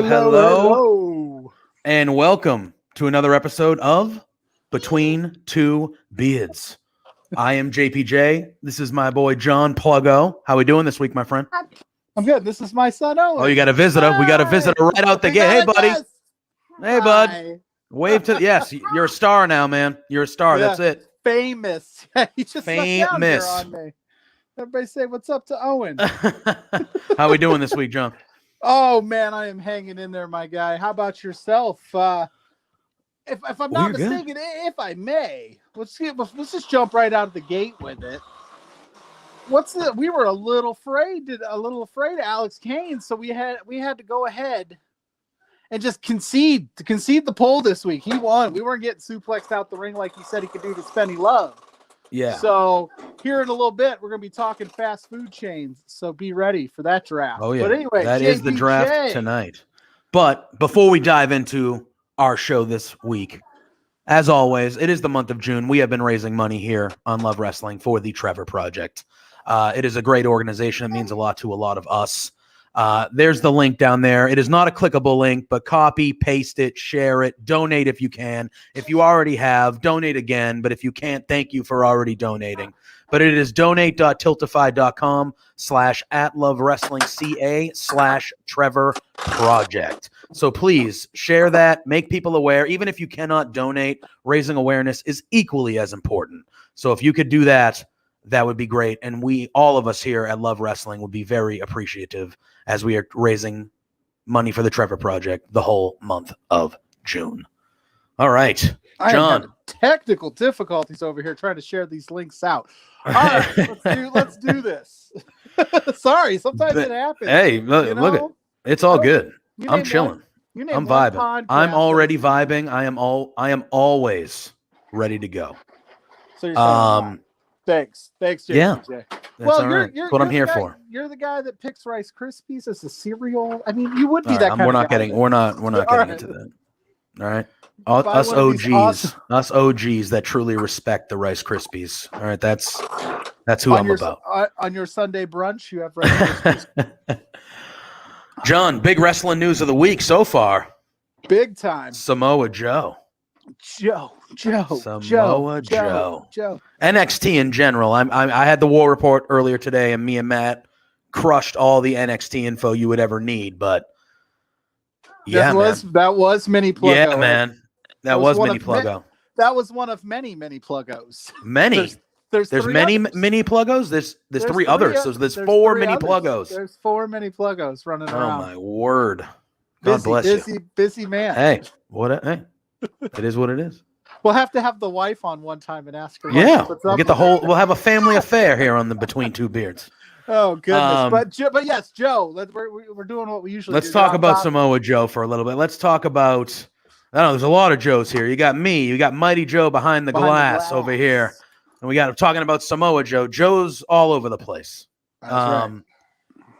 Hello, and welcome to another episode of Between Two Beards. I am JPJ. This is my boy John Pluggo. How we doing this week, my friend? I'm good. This is my son Owen. Oh, you got a visitor. We got a visitor right out the gate. Hey, buddy. Hey, bud. Wave to yes. You're a star now, man. You're a star. Yeah, that's it. Famous. He just famous. On me. Everybody say what's up to Owen. How we doing this week, John? Oh man, I am hanging in there, my guy. How about yourself? If I'm not mistaken, if I may, let's just jump right out of the gate with it. We were a little afraid of Alex Kane, so we had to go ahead and just concede the poll this week. He won. We weren't getting suplexed out the ring like he said he could do to Spenny Love. Yeah. So here in a little bit, we're going to be talking fast food chains. So be ready for that draft. Oh yeah. But anyway, that is the draft tonight. But before we dive into our show this week, as always, it is the month of June. We have been raising money here on Love Wrestling for the Trevor Project. It is a great organization. It means a lot to a lot of us. There's the link down there. It is not a clickable link, but copy, paste it, share it, donate if you can. If you already have, donate again. But if you can't, thank you for already donating. But it is donate.tiltify.com/@lovewrestlingca/Trevor Project. So please share that, make people aware. Even if you cannot donate, raising awareness is equally as important. So if you could do that, that would be great. And all of us here at Love Wrestling would be very appreciative as we are raising money for the Trevor Project the whole month of June. All right, John. Technical difficulties over here trying to share these links out. All right, let's do this. Sorry, sometimes it happens. Hey, look, it's all good. I'm chilling. I'm vibing. I'm already vibing. I am always ready to go. So you're saying Thanks, JPJ. Yeah, well, you're what I'm here for. You're the guy that picks Rice Krispies as a cereal. I mean, you would be that kind we're of not guy. We're not getting into that. All right, us OGs that truly respect the Rice Krispies. All right, that's who I'm about. On your Sunday brunch, you have Rice Krispies. John, big wrestling news of the week so far. Big time. Samoa Joe. Joe. NXT in general. I had the War Report earlier today, and me and Matt crushed all the NXT info you would ever need. But that was mini Pluggo. Yeah, man, that was mini Pluggo. That was one of many Pluggos. Many. There's many mini Pluggos. There's three others. So there's four mini Pluggos. There's 4 mini Pluggos running around. Oh my word! God bless you. Busy man. Hey, Hey, it is what it is. We'll have to have the wife on one time and ask her. Yeah, we'll have a family affair here on the Between Two Beards. Oh goodness, but yes, Joe. We're doing what we usually. Let's talk about Samoa Joe for a little bit. Let's talk about. I don't know. There's a lot of Joes here. You got me. You got Mighty Joe behind the glass over here, and we got talking about Samoa Joe. Joe's all over the place. That's right.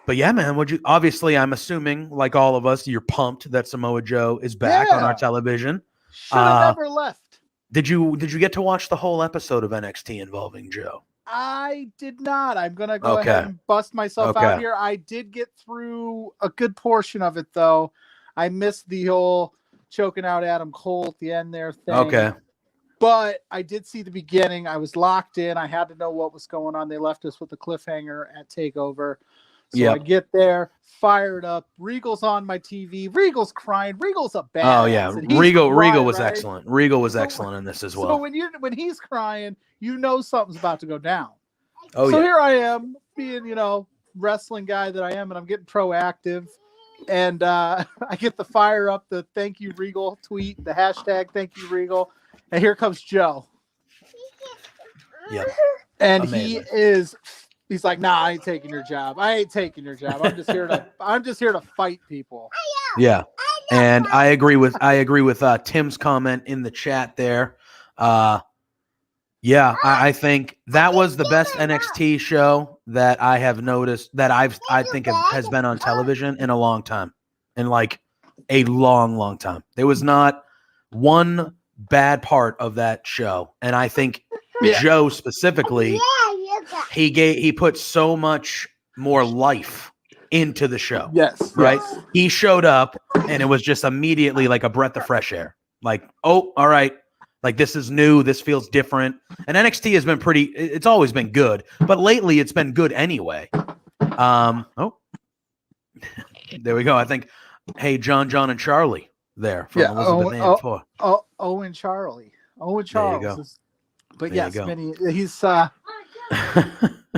But yeah, man. Obviously, I'm assuming, like all of us, you're pumped that Samoa Joe is back on our television. Should have never left. Did you get to watch the whole episode of NXT involving Joe? I did not. I'm going to go ahead and bust myself out here. I did get through a good portion of it, though. I missed the whole choking out Adam Cole at the end there thing. Okay. But I did see the beginning. I was locked in. I had to know what was going on. They left us with a cliffhanger at TakeOver. So I get there, fired up. Regal's on my TV. Regal's crying. Regal's a badass. Oh yeah, Regal was excellent. Regal was excellent in this as well. So when he's crying, you know something's about to go down. Oh so here I am, being wrestling guy that I am, and I'm getting proactive, and I get the fire up, the thank you Regal tweet, the hashtag thank you Regal, and here comes Joe. Yep. And amazing. He's like, nah, I ain't taking your job. I ain't taking your job. I'm just here to fight people. Yeah. And I agree with Tim's comment in the chat there. Yeah, I think that was the best NXT show that I have noticed that I think has been on television in a long time. In like a long time. There was not one bad part of that show. And I think Joe specifically, he put so much more life into the show. Yes. Right? Yes. He showed up and it was just immediately like a breath of fresh air. Like, oh, all right. Like, this is new. This feels different. And NXT has been it's always been good, but lately it's been good anyway. Oh, there we go. I think, hey, John and Charlie there from Elizabeth Ann Four. Owen Charlie. Owen Charles. There you go. But there yes,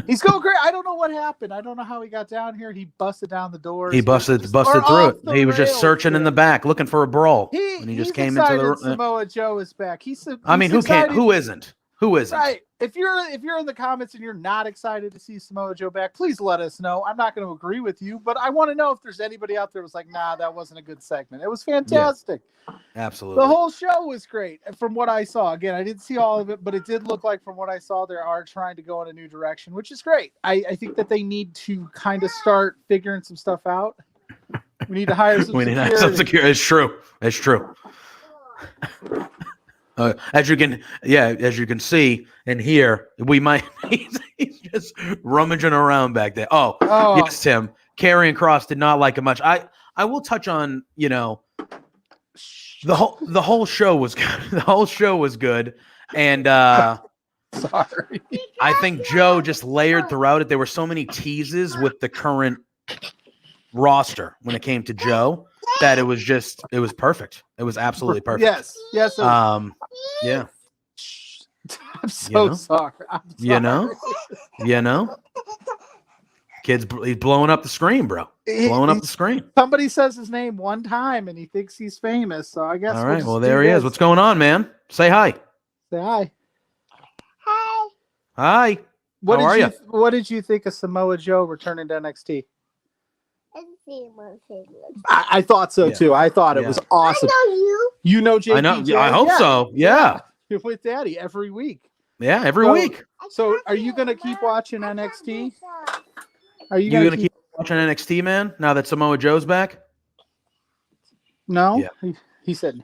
he's going great. I don't know what happened. I don't know how he got down here. He busted down the doors. He busted through it. He was just searching in the back looking for a brawl. And he just came into the Samoa Joe is back. I mean, who isn't? Who isn't? Right. If you're in the comments and you're not excited to see Samoa Joe back, please let us know. I'm not going to agree with you, but I want to know if there's anybody out there who was like, nah, that wasn't a good segment. It was fantastic. Yeah, absolutely. The whole show was great. From what I saw, again, I didn't see all of it, but it did look like from what I saw, they are trying to go in a new direction, which is great. I think that they need to kind of start figuring some stuff out. We need to hire some security. It's true. It's true. As you can see and hear, we might he's just rummaging around back there. Oh, yes, Tim. Karrion Kross did not like it much. I will touch on, the whole show was good. The whole show was good. And sorry. I think Joe just layered throughout it. There were so many teases with the current roster when it came to Joe that it was perfect. It was absolutely perfect. Yes. Yeah. I'm so sorry. Kid's he's blowing up the screen, bro. Blowing up the screen. Somebody says his name one time and he thinks he's famous. So I guess. All right. Well, there he is. What's going on, man? Say hi. Say hi. Hi. How are you? What did you think of Samoa Joe returning to NXT? I thought so too. I thought it was awesome. I know you. You know JPJ. I know. I hope so. Yeah. You're with Daddy every week. Yeah, every week. So are you going to keep watching NXT? Are you going to keep watching NXT, man, now that Samoa Joe's back? No. Yeah. He said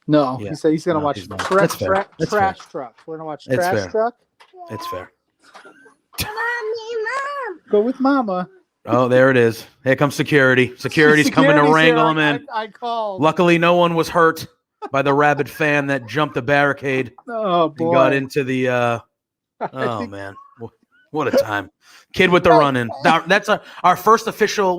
no. Yeah. He said he's going to watch Trash Truck. We're going to watch Trash Truck. It's fair. Mom. Go with Mama. Oh, there it is. Here comes security. Security's coming to wrangle him in. I called. Luckily, no one was hurt by the rabid fan that jumped the barricade. Oh, boy. And got into the man. What a time. Kid with the run-in. That's our first official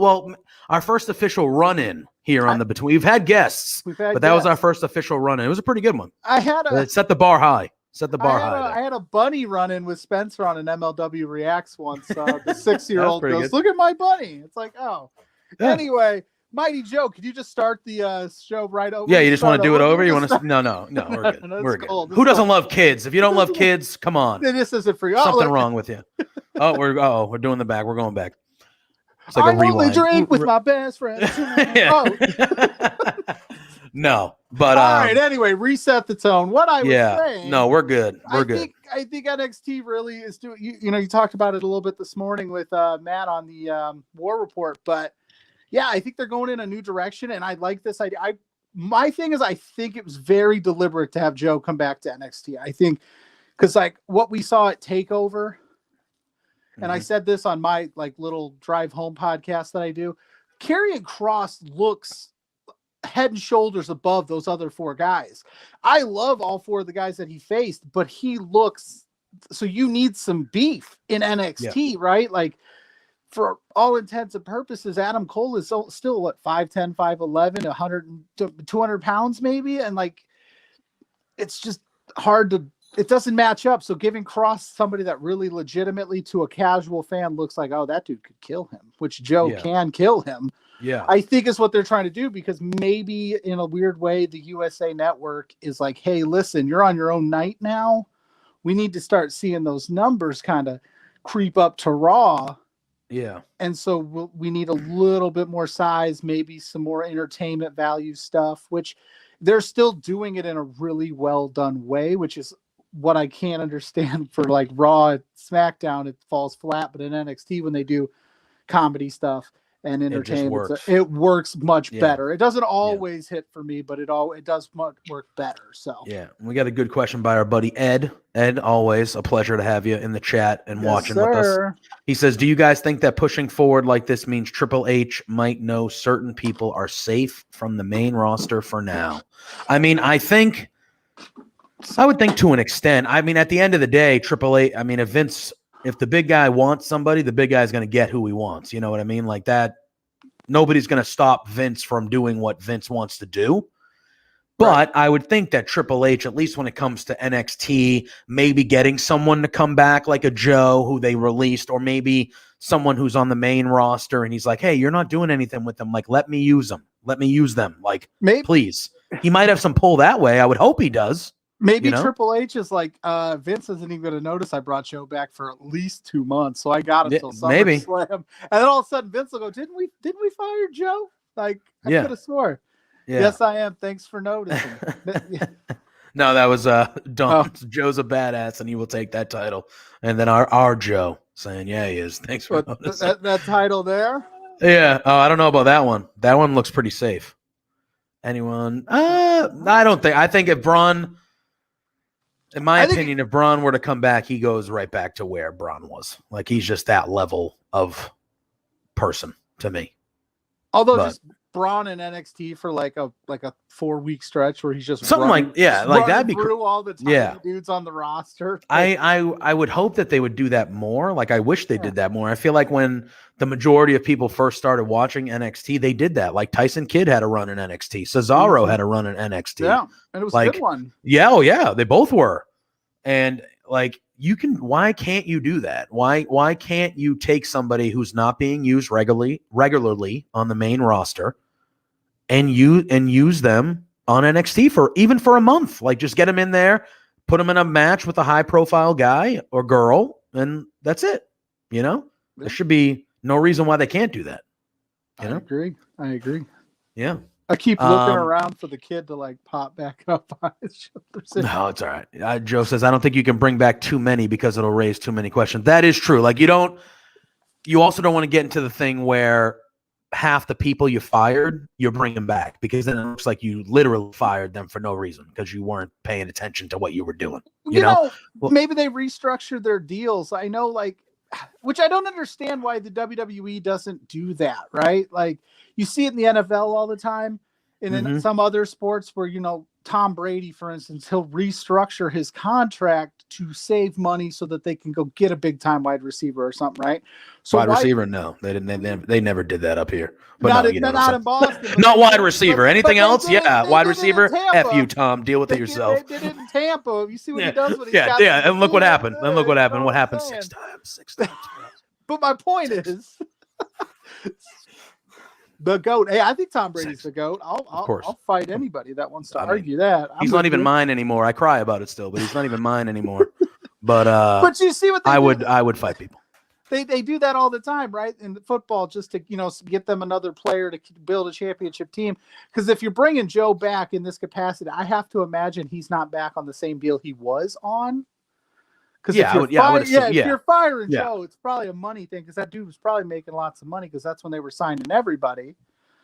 run-in here on the Between. We've had guests, but that was our first official run-in. It was a pretty good one. It set the bar high. I had a bunny run-in with Spencer on an MLW Reacts once. The 6-year-old goes, good. "Look at my bunny." It's like, oh. Yeah. Anyway, Mighty Joe, could you just start the show right over? Yeah, you just want to do it over? You want to? No, we're good. We're good. Who doesn't love kids? If you don't love kids, come on. This isn't for you. Something wrong with you. We're doing the back. We're going back. It's like I only drink with my best friend. No, but all right. Anyway, reset the tone. What I was saying. No, we're good. We're good. I think NXT really is doing. You talked about it a little bit this morning with Matt on the War Report, but yeah, I think they're going in a new direction, and I like this idea. my thing is, I think it was very deliberate to have Joe come back to NXT. I think because like what we saw at TakeOver, and I said this on my like little drive home podcast that I do, Karrion Kross looks head and shoulders above those other 4 guys. I love all 4 of the guys that he faced, but he looks, so you need some beef in NXT, right? Like for all intents and purposes, Adam Cole is still what, 5'10", 5'11", 100, 200 pounds maybe. And like, it's just hard to, it doesn't match up. So giving Kross somebody that really legitimately to a casual fan looks like, oh, that dude could kill him, which Joe can kill him. Yeah. I think is what they're trying to do, because maybe in a weird way, the USA Network is like, hey, listen, you're on your own night now. We need to start seeing those numbers kind of creep up to Raw. Yeah. And so we need a little bit more size, maybe some more entertainment value stuff, which they're still doing it in a really well done way, which is what I can't understand for like Raw, SmackDown, it falls flat, but in NXT when they do comedy stuff and entertainment, it works much better. It doesn't always hit for me, but it does work better. So yeah, we got a good question by our buddy Ed. Ed, always a pleasure to have you in the chat and watching with us. He says, do you guys think that pushing forward like this means Triple H might know certain people are safe from the main roster for now? I mean, I would think to an extent. I mean, at the end of the day, Triple H, I mean, if the big guy wants somebody, the big guy's going to get who he wants. You know what I mean? Like that, nobody's going to stop Vince from doing what Vince wants to do. But I would think that Triple H, at least when it comes to NXT, maybe getting someone to come back like a Joe who they released, or maybe someone who's on the main roster and he's like, hey, you're not doing anything with them. Like, let me use them. Let me use them. Like, please. He might have some pull that way. I would hope he does. Maybe Triple H is like, Vince isn't even going to notice I brought Joe back for at least 2 months, so I got him till SummerSlam. And then all of a sudden Vince will go, didn't we fire Joe? Like, I could have swore. Yeah. Yes, I am. Thanks for noticing. No, that was Don. Joe's a badass, and he will take that title. And then our Joe saying, yeah, he is. Thanks for noticing. That title there? Yeah. Oh, I don't know about that one. That one looks pretty safe. Anyone? I don't think. I think if Braun, in my opinion, if Braun were to come back, he goes right back to where Braun was. Like, he's just that level of person to me. Although just Braun in NXT for like a 4-week stretch where he's just something running, like that'd be through all the tiny dudes on the roster. I would hope that they would do that more. Like, I wish they did that more. I feel like when the majority of people first started watching NXT, they did that. Like Tyson Kidd had a run in NXT. Cesaro had a run in NXT. Yeah, and it was a good one. Yeah, oh yeah, they both were. And like, why can't you do that? Why can't you take somebody who's not being used regularly on the main roster and use them on NXT for a month? Like, just get them in there, put them in a match with a high profile guy or girl, and that's it. You know, there should be no reason why they can't do that. You know? I agree. Yeah. I keep looking around for the kid to like pop back up on his shoulders. No, it's all right. Joe says, I don't think you can bring back too many because it'll raise too many questions. That is true. Like, you also don't want to get into the thing where half the people you fired, you're bringing back, because then it looks like you literally fired them for no reason because you weren't paying attention to what you were doing. You know? Well, maybe they restructured their deals. I know, like, which I don't understand why the WWE doesn't do that, right? Like, you see it in the NFL all the time, and in some other sports where, Tom Brady, for instance, he'll restructure his contract to save money so that they can go get a big time wide receiver or something, right? So wide receiver, no, they didn't. They never did that up here. But not in Boston. Not wide receiver. Anything else? Yeah, wide receiver. F you, Tom. Deal with it yourself. They did in Tampa. You see what he does when he's got and look what happened. And look what happened. What happened 6 times? But my point is, the GOAT. Hey, I think Tom Brady's the GOAT. I'll fight anybody that wants to argue that. He's not even mine anymore. I cry about it still, but he's not even mine anymore. But you see what I would fight people. They do that all the time, right? In football, just to get them another player to build a championship team. Because if you're bringing Joe back in this capacity, I have to imagine he's not back on the same deal he was on. Because if you're firing Joe, it's probably a money thing, because that dude was probably making lots of money, because that's when they were signing everybody.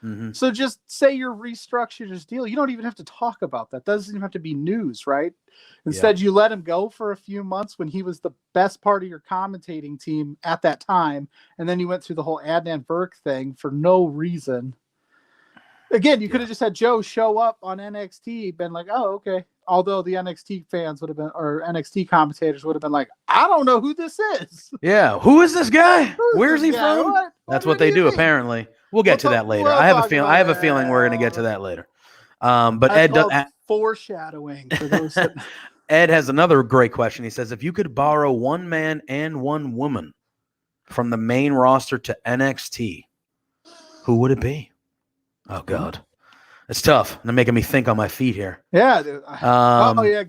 Mm-hmm. So just say you're restructured his deal. You don't even have to talk about that. Doesn't even have to be news, right? Instead, you let him go for a few months when he was the best part of your commentating team at that time. And then you went through the whole Adnan Burke thing for no reason. Again, you could have just had Joe show up on NXT, been like, oh, okay. Although the NXT fans would have been, or NXT commentators would have been like, I don't know who this is. Yeah. Who is this guy? Where's he from? What That's what they do, apparently. We'll get to that later. I have a feeling we're going to get to that later. But Ed does foreshadowing for those that... Ed has another great question. He says, if you could borrow one man and one woman from the main roster to NXT, who would it be? Oh God. It's tough. They're making me think on my feet here. Yeah, dude.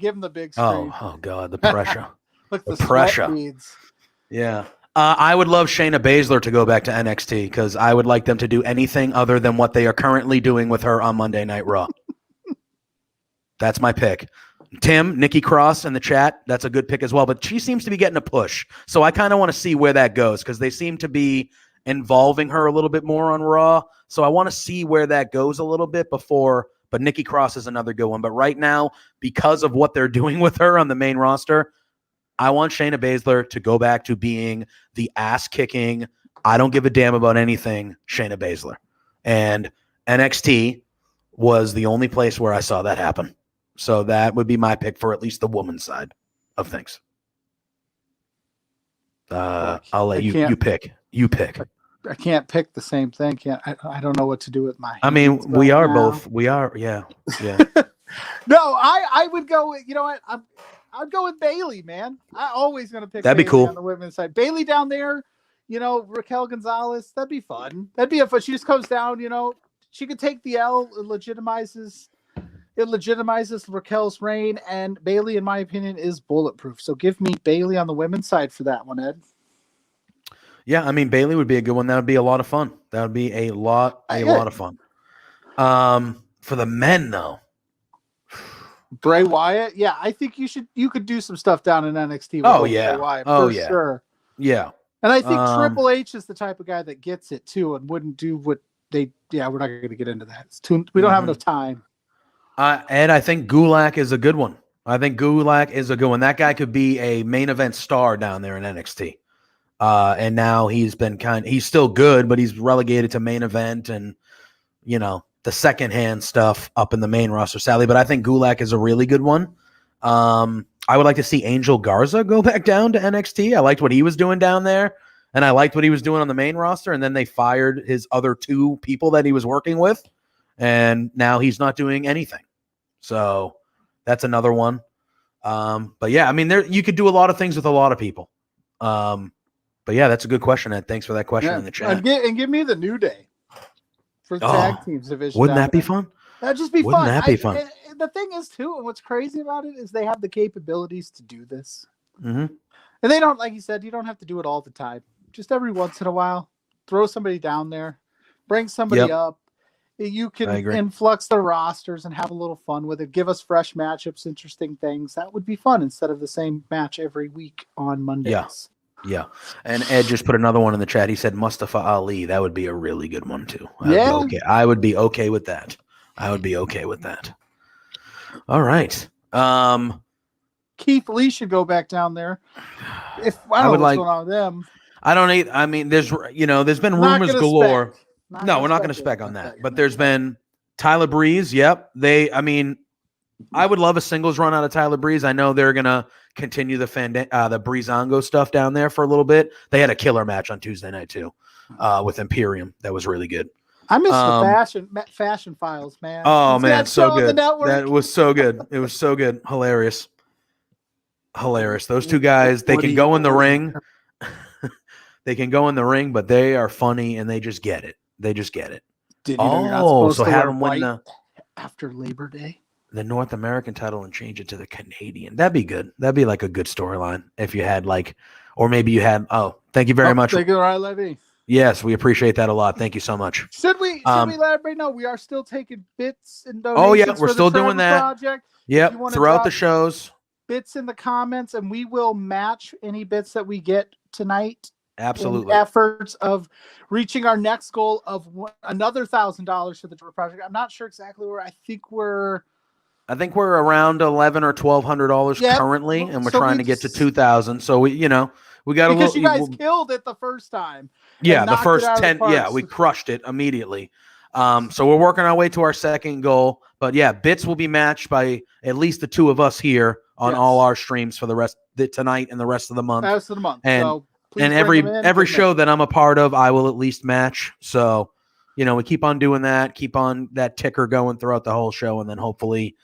Give him the big screen. Oh God, the pressure. Look, the pressure. Beads. Yeah. I would love Shayna Baszler to go back to NXT because I would like them to do anything other than what they are currently doing with her on Monday Night Raw. That's my pick. Tim, Nikki Cross in the chat, that's a good pick as well, but she seems to be getting a push. So I kind of want to see where that goes because they seem to be involving her a little bit more on Raw. So I want to see where that goes a little bit before, but Nikki Cross is another good one. But right now, because of what they're doing with her on the main roster, I want Shayna Baszler to go back to being the ass-kicking, I don't give a damn about anything, Shayna Baszler. And NXT was the only place where I saw that happen. So that would be my pick for at least the woman's side of things. I'll let you pick. You pick. I can't pick the same thing. I don't know what to do with my. I mean, we are both. We are. Yeah. No, I would go with. You know what? I'd go with Bailey, man. I always gonna pick. That'd Bailey be cool on the women's side. Bailey down there. You know, Raquel Gonzalez. That'd be fun. That'd be fun. She just comes down. You know, she could take the L. It legitimizes Raquel's reign, and Bailey, in my opinion, is bulletproof. So give me Bailey on the women's side for that one, Ed. Yeah, I mean, Bailey would be a good one. That would be a lot of fun. That would be a lot of fun. For the men, though. Bray Wyatt? Yeah, I think you could do some stuff down in NXT with Bray Wyatt, for sure. Yeah. And I think Triple H is the type of guy that gets it, too, and wouldn't do what we're not going to get into that. We don't have enough time. Ed, I think Gulak is a good one. That guy could be a main event star down there in NXT. And now he's still good, but he's relegated to main event and, you know, the secondhand stuff up in the main roster, sadly. But I think Gulak is a really good one. I would like to see Angel Garza go back down to NXT. I liked what he was doing down there, and I liked what he was doing on the main roster. And then they fired his other two people that he was working with, and now he's not doing anything. So that's another one. But yeah, I mean, you could do a lot of things with a lot of people. But yeah, that's a good question, Ed. Thanks for that question in the chat. And give me the New Day for the tag teams division. Wouldn't that be fun? That'd just be fun. Wouldn't that be fun? And the thing is, too, and what's crazy about it is they have the capabilities to do this. Mm-hmm. And they don't, like you said, you don't have to do it all the time. Just every once in a while, throw somebody down there, bring somebody up. You can influx the rosters and have a little fun with it. Give us fresh matchups, interesting things. That would be fun instead of the same match every week on Mondays. Yeah. And Ed just put another one in the chat. He said Mustafa Ali. That would be a really good one, too. I would be okay with that. All right. Keith Lee should go back down there. I don't know what's going on with them. I mean, there's been rumors galore. No, we're not going to spec on that. But there's been Tyler Breeze. Yep. I would love a singles run out of Tyler Breeze. I know they're going to continue the Breezango stuff down there for a little bit. They had a killer match on Tuesday night, too, with Imperium. That was really good. I miss the fashion files, man. Oh, man, so good. That was so good. It was so good. Hilarious. Those two guys, they can go in the ring. They can go in the ring, but they are funny, and they just get it. Did you know you're not supposed to have them win after Labor Day? The North American title and change it to the Canadian. That'd be good. That'd be like a good storyline if you had or maybe you had. Oh, thank you very much. Thank you, Ryan Levy. Yes, we appreciate that a lot. Thank you so much. Should we elaborate? No, we are still taking bits and donations. Oh yeah, we're still doing that. Project. Yep, throughout the shows. Bits in the comments, and we will match any bits that we get tonight. Absolutely. in efforts of reaching our next goal of another $1,000 for the project. I'm not sure exactly where. I think we're around $1,100 or $1,200 currently, and we're trying to get to 2,000. So we got a because you guys killed it the first time. Yeah, the first 10. Yeah, we crushed it immediately. So we're working our way to our second goal. But yeah, bits will be matched by at least the two of us here on all our streams for the rest tonight and the rest of the month. And every show that I'm a part of, I will at least match. So, we keep on doing that, keep on that ticker going throughout the whole show, and then hopefully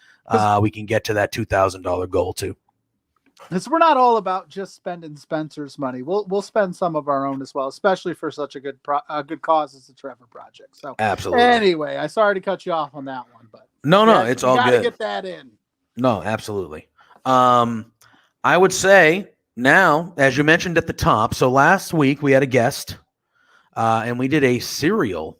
we can get to that $2,000 goal too. Because we're not all about just spending Spencer's money. We'll spend some of our own as well, especially for such a good cause as the Trevor Project. So absolutely. Anyway, I sorry to cut you off on that one, but no, it's all good. Get that in. No, absolutely. I would say now, as you mentioned at the top, so last week we had a guest, and we did a serial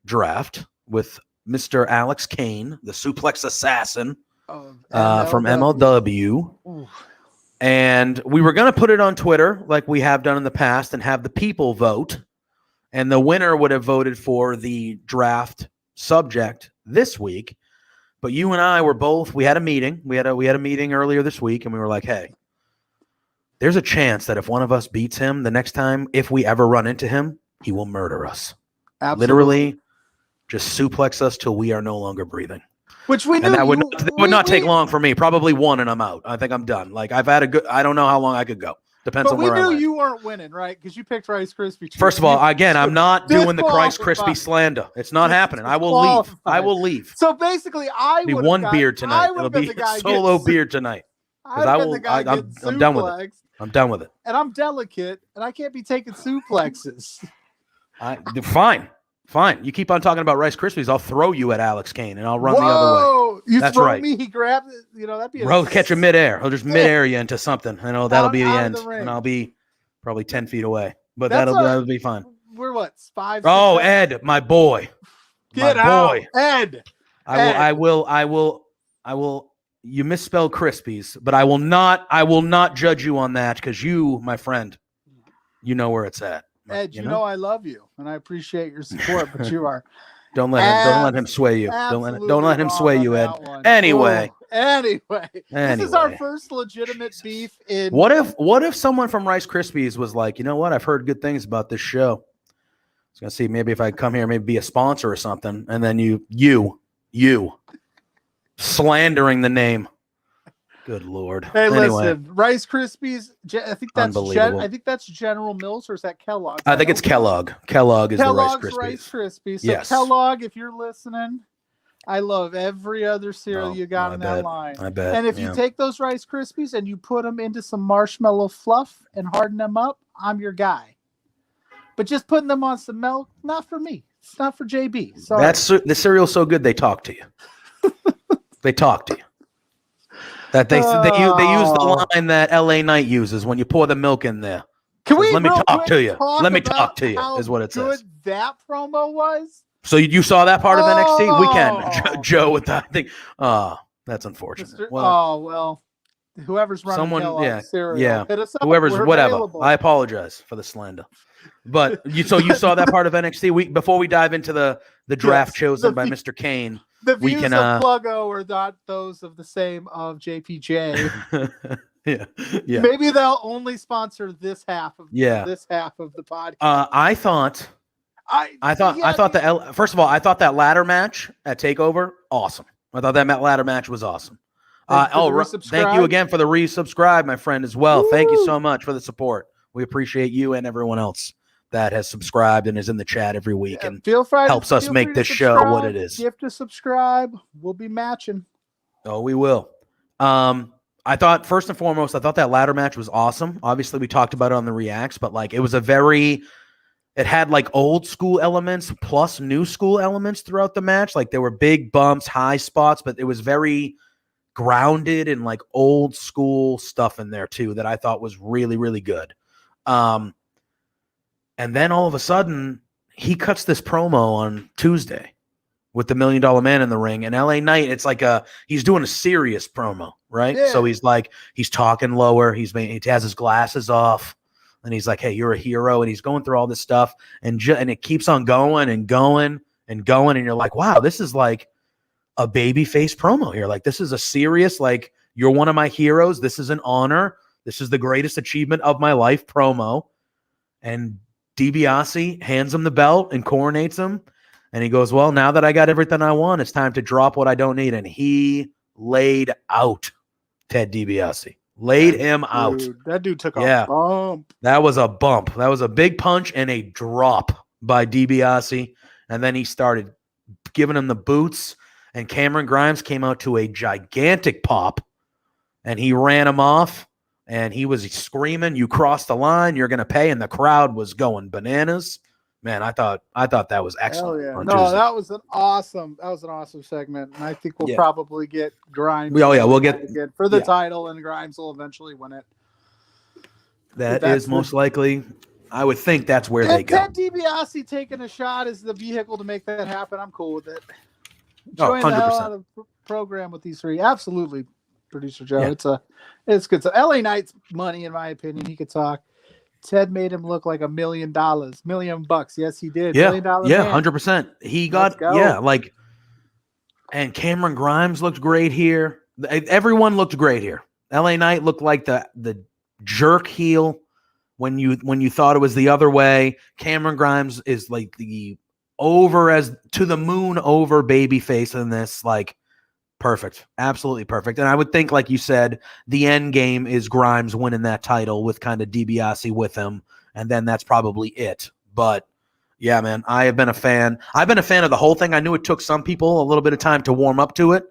draft with Mr. Alex Kane, the Suplex Assassin from MLW. Ooh. And we were going to put it on Twitter like we have done in the past and have the people vote. And the winner would have voted for the draft subject this week. But you and I we had a meeting. We had a meeting earlier this week, and we were like, hey, there's a chance that if one of us beats him the next time, if we ever run into him, he will murder us. Absolutely. Literally just suplex us till we are no longer breathing. Which we knew. And that would not take long for me. Probably one, and I'm out. I think I'm done. Like I've had I don't know how long I could go. Depends on where I am. We knew you weren't winning, right? Because you picked Rice Krispie. First of all, again, I'm not doing the Rice Krispie slander. It's not happening. I will leave. I will leave. So basically, I would be one beer tonight. It'll be a solo beer tonight. Because I'm done with it. I'm done with it. And I'm delicate, and I can't be taking suplexes. Fine. You keep on talking about Rice Krispies. I'll throw you at Alex Kane, and I'll run the other way. That's throw me. He grabs it. That'd be. Catch him midair. He'll just midair you into something. I know that'll be the end, and I'll be probably 10 feet away. But that'll be fine. We're what 5? Oh, Ed, my boy. Get out, Ed. I will. You misspelled Krispies, but I will not judge you on that because you, my friend, you know where it's at. Ed, you know I love you and I appreciate your support, but you are don't let him sway you. Don't let him sway you, Ed. Anyway, this is our first legitimate beef in. What if someone from Rice Krispies was like, you know what? I've heard good things about this show. I was gonna see maybe if I come here, maybe be a sponsor or something, and then you slandering the name. Good Lord. Hey, listen, Rice Krispies. I think that's General Mills, or is that Kellogg? I think it's Kellogg. Kellogg is Kellogg's the Rice Krispies. So yes. Kellogg, if you're listening, I love every other cereal you got in that line. I bet. And if you take those Rice Krispies and you put them into some marshmallow fluff and harden them up, I'm your guy. But just putting them on some milk, not for me. It's not for JB. Sorry. The cereal's so good they talk to you. They talk to you. That they use the line that LA Knight uses when you pour the milk in there. Let me talk to you. Let me talk to you is what it says. That promo was. So you saw that part of NXT? We can. Joe with that thing. Oh, that's unfortunate. Well, whoever's running cereal, hit us up. Whoever's whatever. Available. I apologize for the slander. But you saw that part of NXT. Before we dive into the draft chosen by Mr. Kane. The views of Pluggo are not those of the same of JPJ. yeah. Maybe they'll only sponsor this half of the podcast. I thought first of all, I thought that ladder match at TakeOver awesome. I thought that ladder match was awesome. Thank you again for the resubscribe, my friend, as well. Woo! Thank you so much for the support. We appreciate you and everyone else that has subscribed and is in the chat every week and helps us make this show what it is. Gift to subscribe. We'll be matching. Oh, we will. I thought first and foremost, that ladder match was awesome. Obviously, we talked about it on the reacts, but like it was it had like old school elements plus new school elements throughout the match. Like there were big bumps, high spots, but it was very grounded and like old school stuff in there too that I thought was really, really good. And then all of a sudden, he cuts this promo on Tuesday with the $1 Million Man in the ring. And LA Knight, it's like he's doing a serious promo, right? Yeah. So he's talking lower. He has his glasses off. And he's like, hey, you're a hero. And he's going through all this stuff. And it keeps on going and going and going. And you're like, wow, this is like a babyface promo here. Like, this is a serious, like, you're one of my heroes. This is an honor. This is the greatest achievement of my life promo. And DiBiase hands him the belt and coronates him. And he goes, well, now that I got everything I want, it's time to drop what I don't need. And he laid out Ted DiBiase. Laid him out. That dude took a bump. That was a bump. That was a big punch and a drop by DiBiase. And then he started giving him the boots. And Cameron Grimes came out to a gigantic pop. And he ran him off. And he was screaming, you crossed the line, you're going to pay. And the crowd was going bananas. Man, I thought that was excellent. Yeah. No, that was an awesome segment. And I think we'll probably get Grimes. We'll get again for the title, and Grimes will eventually win it. That is most likely. I would think that's where they go. Ted DiBiase taking a shot is the vehicle to make that happen. I'm cool with it. Join 100%. The hell out of the program with these three. Absolutely, Producer Joe. Yeah. It's good. So LA Knight's money, in my opinion. He could talk. Ted made him look like $1 million, $1 million. Yes, he did. Yeah, $1 million yeah, 100%. He got and Cameron Grimes looked great here. Everyone looked great here. LA Knight looked like the jerk heel when you thought it was the other way. Cameron Grimes is like the over as to the moon over baby face in this, like. Perfect. Absolutely perfect. And I would think, like you said, the end game is Grimes winning that title with kind of DiBiase with him. And then that's probably it. But yeah, man, I have been a fan. I've been a fan of the whole thing. I knew it took some people a little bit of time to warm up to it.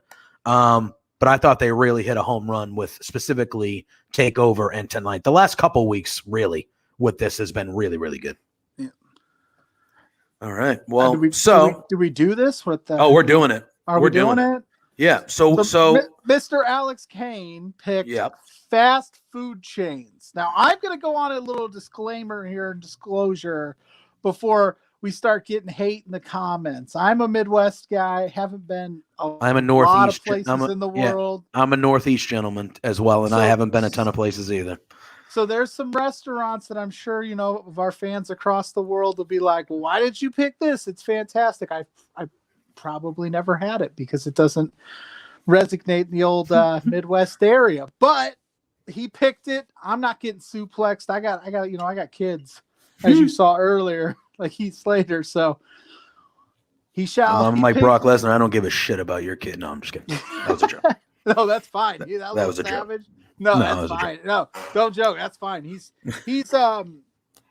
But I thought they really hit a home run with specifically TakeOver and tonight. The last couple weeks, really, with this has been really, really good. Yeah. All right. Well, do we do this with the? Oh, we're doing it. We're doing it? Yeah, so Mr. Alex Kane picked fast food chains. Now, I'm going to go on a little disclaimer here and disclosure before we start getting hate in the comments. I'm a Midwest guy. Haven't been I'm a Northeast lot of places in the world. I'm a Northeast gentleman as well, and I haven't been a ton of places either. So there's some restaurants that I'm sure, of our fans across the world will be like, well, why did you pick this? It's fantastic. I probably never had it because it doesn't resonate in the old Midwest area, but he picked it. I'm not getting suplexed. I got kids, as you saw earlier, like Heath Slater. So he shall. I'm like Brock Lesnar. I don't give a shit about your kid. No, I'm just kidding. That was a joke. No, that's fine. That was a savage. Joke. No, that's fine. No, don't joke. That's fine. He's something.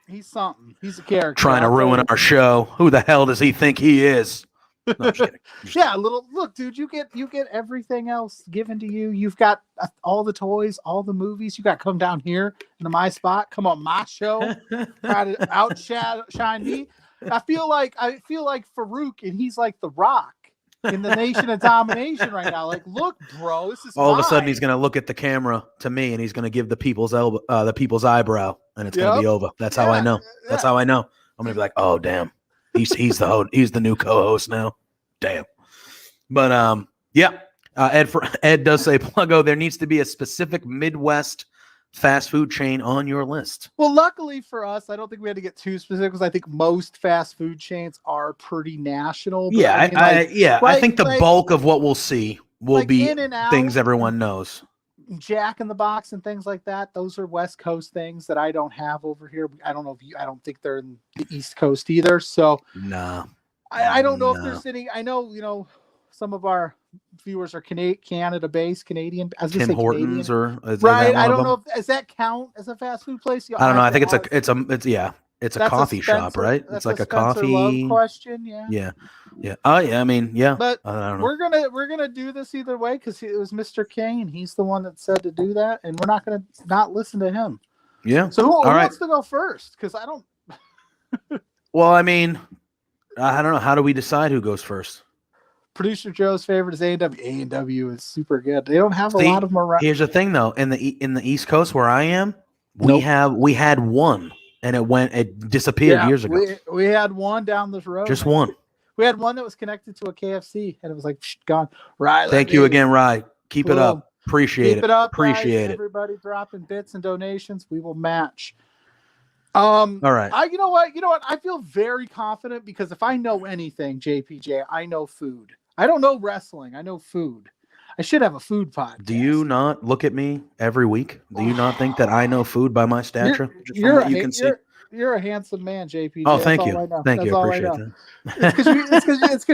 He's a character. Trying to ruin our show. Who the hell does he think he is? No, I'm just kidding. Yeah, look, dude, you get everything else given to you. You've got all the toys, all the movies. You got to come down here into my spot, come on my show, try to outshine me. I feel like Farouk, and he's like The Rock in the Nation of Domination right now. Like, look, bro, this is all of a sudden he's gonna look at the camera to me, and he's gonna give the people's eyebrow, and it's gonna be over. That's how I know. That's how I know. I'm gonna be like, oh damn. He's the new co-host now. Damn. But Ed does say, Pluggo, there needs to be a specific Midwest fast food chain on your list. Well, luckily for us, I don't think we had to get too specific because I think most fast food chains are pretty national. Yeah, I think the bulk of what we'll see will be things everyone knows. Jack in the Box and things like that. Those are West Coast things that I don't have over here. I don't think they're in the East Coast either. So I don't know if there's any. I know, some of our viewers are Canada-based, Canadian. I was Tim Hortons Canadian. Right. I don't know if does that count as a fast food place. I don't know. I think it's a coffee shop, right? It's like a coffee Love question. Yeah. Oh yeah. I mean, yeah. But I don't know. we're gonna do this either way because it was Mr. Kane. He's the one that said to do that, and we're not gonna not listen to him. Yeah. So who wants to go first? Because I don't. Well, I mean, I don't know. How do we decide who goes first? Producer Joe's favorite is A&W. A&W is super good. They don't have a lot of them around. Here's the thing, though. In the East Coast where I am, we had one, and it disappeared years ago. We had one down this road. Just one. We had one that was connected to a KFC, and it was like gone. Right. Thank you again, Rye. Keep it up. Appreciate it. Keep it up. Appreciate it. Everybody dropping bits and donations. We will match. All right. You know what? I feel very confident because if I know anything, JPJ, I know food. I don't know wrestling. I know food. I should have a food podcast. Do you not look at me every week? Do you not think that I know food by my stature? You're a handsome man, JPJ. Oh, thank you. All I know. Thank That's you. I all appreciate I know. that. It's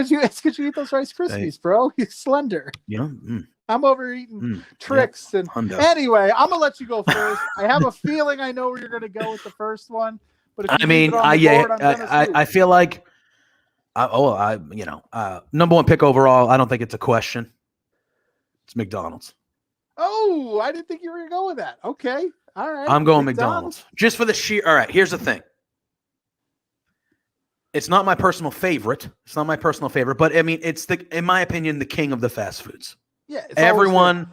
because you eat those Rice Krispies, bro. You're slender. Yeah. I'm over eating tricks. Yeah. And anyway, I'm gonna let you go first. I have a feeling I know where you're gonna go with the first one. But if I feel like number one pick overall, I don't think it's a question. It's McDonald's. Oh, I didn't think you were going to go with that. Okay. All right. I'm going McDonald's. Just for the sheer. All right. Here's the thing. It's not my personal favorite. But I mean, it's in my opinion, the king of the fast foods. Yeah. Everyone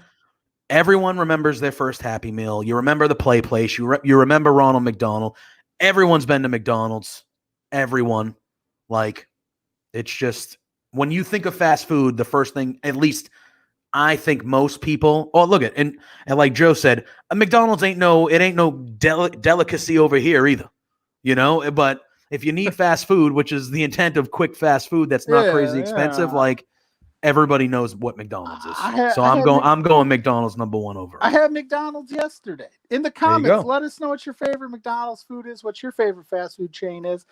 remembers their first Happy Meal. You remember the play place. You remember Ronald McDonald. Everyone's been to McDonald's. Everyone. Like, it's just, when you think of fast food, the first thing, at least I think most people, look at, and like Joe said, a McDonald's ain't no delicacy over here either, but if you need fast food, which is the intent of quick fast food, that's not crazy expensive. Like, everybody knows what McDonald's is. I'm going McDonald's number one over. I had McDonald's yesterday. In the comments, let us know what your favorite McDonald's food is, what your favorite fast food chain is,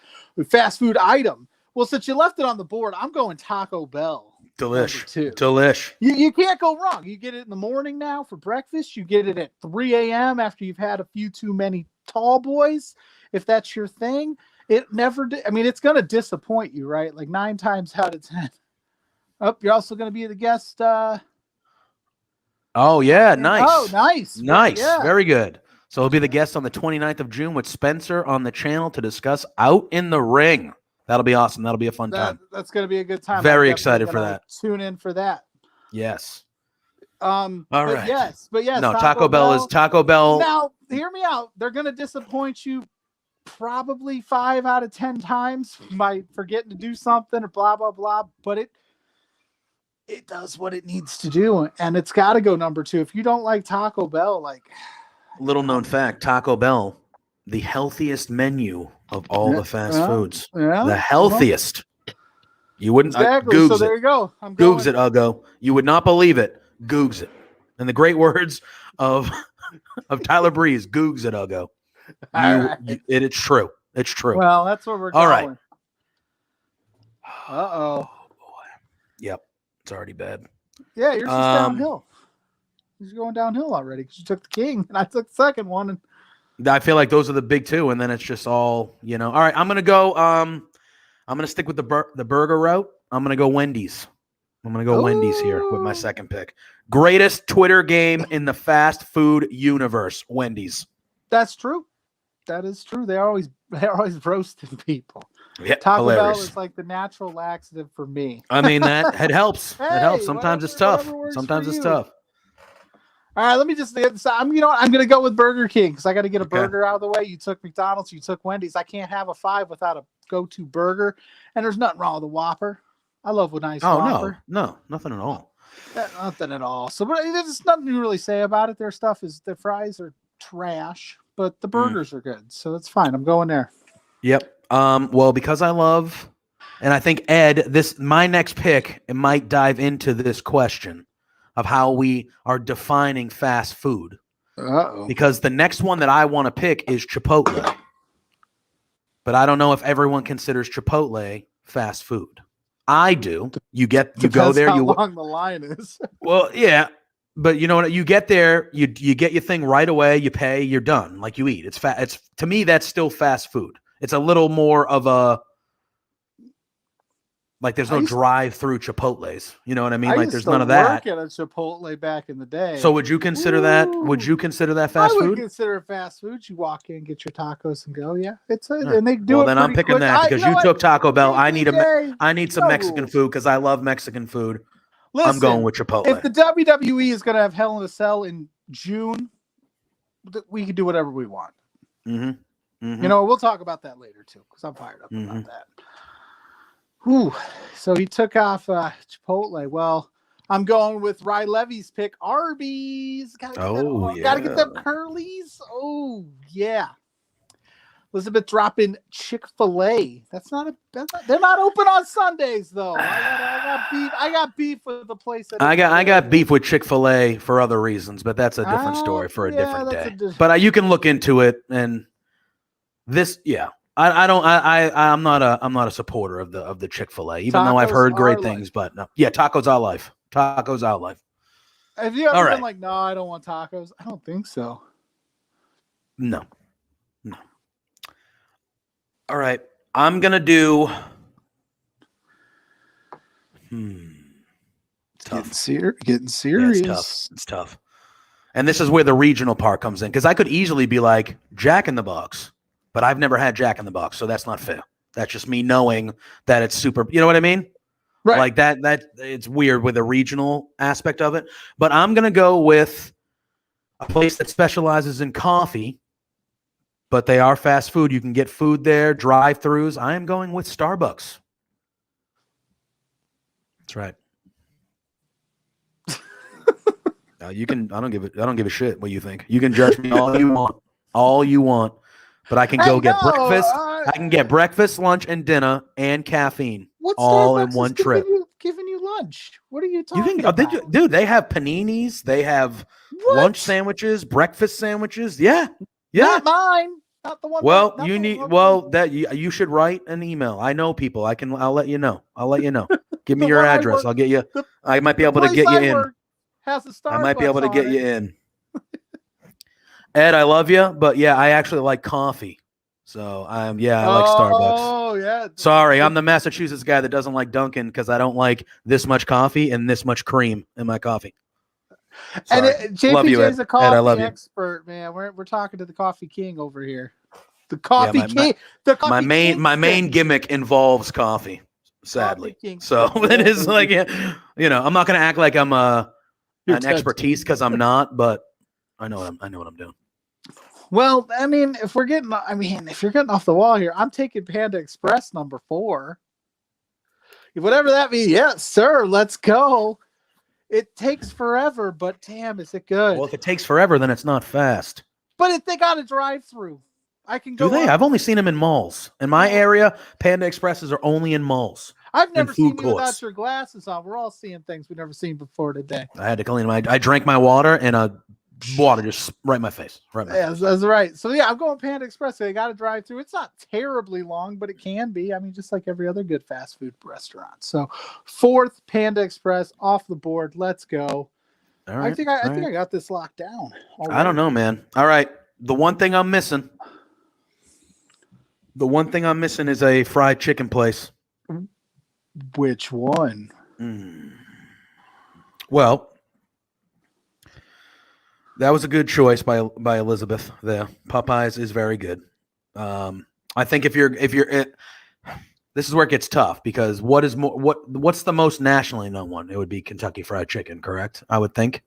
fast food item. Well, since you left it on the board, I'm going Taco Bell. Delish. You can't go wrong. You get it in the morning now for breakfast. You get it at 3 a.m. after you've had a few too many tall boys. If that's your thing, it never did. I mean, it's going to disappoint you, right? Like 9 times out of 10. You're also going to be the guest. Oh, yeah. Nice. Oh, nice. Nice. Yeah. Very good. So he'll be the guest on the 29th of June with Spencer on the channel to discuss Out in the Ring. That'll be awesome. That'll be a fun time. That's going to be a good time. Very excited for that. Tune in for that. Yes. All right. But yes. No, Taco Bell is Taco Bell. Now, hear me out. They're going to disappoint you probably 5 out of 10 times by forgetting to do something or blah, blah, blah. But it does what it needs to do. And it's got to go number 2. If you don't like Taco Bell, little known fact, Taco Bell, the healthiest menu of all the fast foods. Yeah, the healthiest. You wouldn't. Exactly. So there you go. Googs it, Uggo. You would not believe it. Googs it. In the great words of Tyler Breeze, Googs it, Uggo. It's true. It's true. Well, that's what we're going. All right. Uh-oh. Oh, boy. Yep. It's already bad. Yeah, you're just downhill. You're going downhill already because you took the king and I took the second one. And I feel like those are the big two, and then it's just all, All right, I'm gonna go. I'm gonna stick with the burger route. I'm gonna go Wendy's. Wendy's here with my second pick. Greatest Twitter game in the fast food universe. Wendy's. That's true. That is true. They're always roasting people. Yeah, Taco hilarious. Bell is like the natural laxative for me. I mean, it helps. It helps. Sometimes it's tough. All right, let me just. I'm going to go with Burger King because I got to get a burger out of the way. You took McDonald's, you took Wendy's. I can't have a 5 without a go-to burger, and there's nothing wrong with a Whopper. I love a nice Whopper. No, nothing at all. Nothing at all. So, but there's nothing to really say about it. Their fries are trash, but the burgers are good, so that's fine. I'm going there. Yep. Well, because I love, and I think Ed, my next pick, it might dive into this question of how we are defining fast food. Uh-oh. Because the next one that I want to pick is Chipotle. But I don't know if everyone considers Chipotle fast food. I do. You go there. How long the line is. Well, yeah. But you know what? You get there, you get your thing right away, you pay, you're done. Like, you eat. It's to me, that's still fast food. It's a little more of a, like, there's no drive-through Chipotles. You know what I mean? Like, there's none of that. I used to work at a Chipotle back in the day. So would you consider that? Would you consider that fast food? I would consider it fast food. You walk in, get your tacos, and go. Yeah, and they do it. Well, then I'm picking that because you took Taco Bell. I need some Mexican food because I love Mexican food. Listen, I'm going with Chipotle. If the WWE is going to have Hell in a Cell in June, we can do whatever we want. Mm-hmm. Mm-hmm. We'll talk about that later too because I'm fired up about that. Whew. So he took off Chipotle. Well, I'm going with Ry Levy's pick, Arby's. Gotta get them curlies. Oh, yeah. Elizabeth dropping Chick-fil-A. They're not open on Sundays though. I got beef with the place. I got beef with Chick-fil-A for other reasons, but that's a different story for a different day. But you can look into it, and I'm not a supporter of the Chick-fil-A, even though I've heard great things. But no, tacos are life. Tacos are life. Have you ever been like, no, I don't want tacos? I don't think so. No. All right, I'm gonna do. Tough. Getting serious. Yeah, it's tough. And this is where the regional part comes in, because I could easily be like Jack in the Box, but I've never had Jack in the Box, so that's not fair. That's just me knowing that it's super. You know what I mean? Right. Like that it's weird with the regional aspect of it. But I'm gonna go with a place that specializes in coffee. But they are fast food. You can get food there, drive-throughs. I am going with Starbucks. That's right. You can. I don't give a shit what you think. You can judge me all you want. But I can go get breakfast. I can get breakfast, lunch, and dinner, and caffeine all in one trip. Giving you lunch? What are you talking about? Dude, they have paninis. They have lunch sandwiches, breakfast sandwiches. Yeah. Not mine. Not the one. Well, you should write an email. I know people. I'll let you know. Give me your address. I'll get you. I might be able to get you in. Has a Starbucks. I might be able to get you in. Ed, I love you, but I actually like coffee. So I like Starbucks. Oh yeah. Sorry, I'm the Massachusetts guy that doesn't like Dunkin' because I don't like this much coffee and this much cream in my coffee. Sorry. And JPJ is a coffee expert, man. We're talking to the coffee king over here. The coffee king. My main gimmick involves coffee, sadly. So it is like, I'm not gonna act like I'm an expertise because I'm not, but I know what I'm doing. Well, I mean, if you're getting off the wall here, I'm taking Panda Express number 4. Whatever that means, yes, sir. Let's go. It takes forever, but damn, is it good? Well, if it takes forever, then it's not fast. But if they got a drive-through, I can go. Do they? I've only seen them in malls. In my area, Panda Expresses are only in malls. I've never seen you without your glasses on. We're all seeing things we've never seen before today. I had to clean I drank my water and water just right in my face. That's right. So I'm going Panda Express. They got to drive through. It's not terribly long, but it can be. I mean, just like every other good fast food restaurant. So 4th, Panda Express off the board. Let's go. All right. I think I got this locked down already. I don't know, man. All right. The one thing I'm missing is a fried chicken place. Which one? Well, that was a good choice by Elizabeth there. Popeyes is very good. I think if you're this is where it gets tough because what's the most nationally known one? It would be Kentucky Fried Chicken, correct? I would think.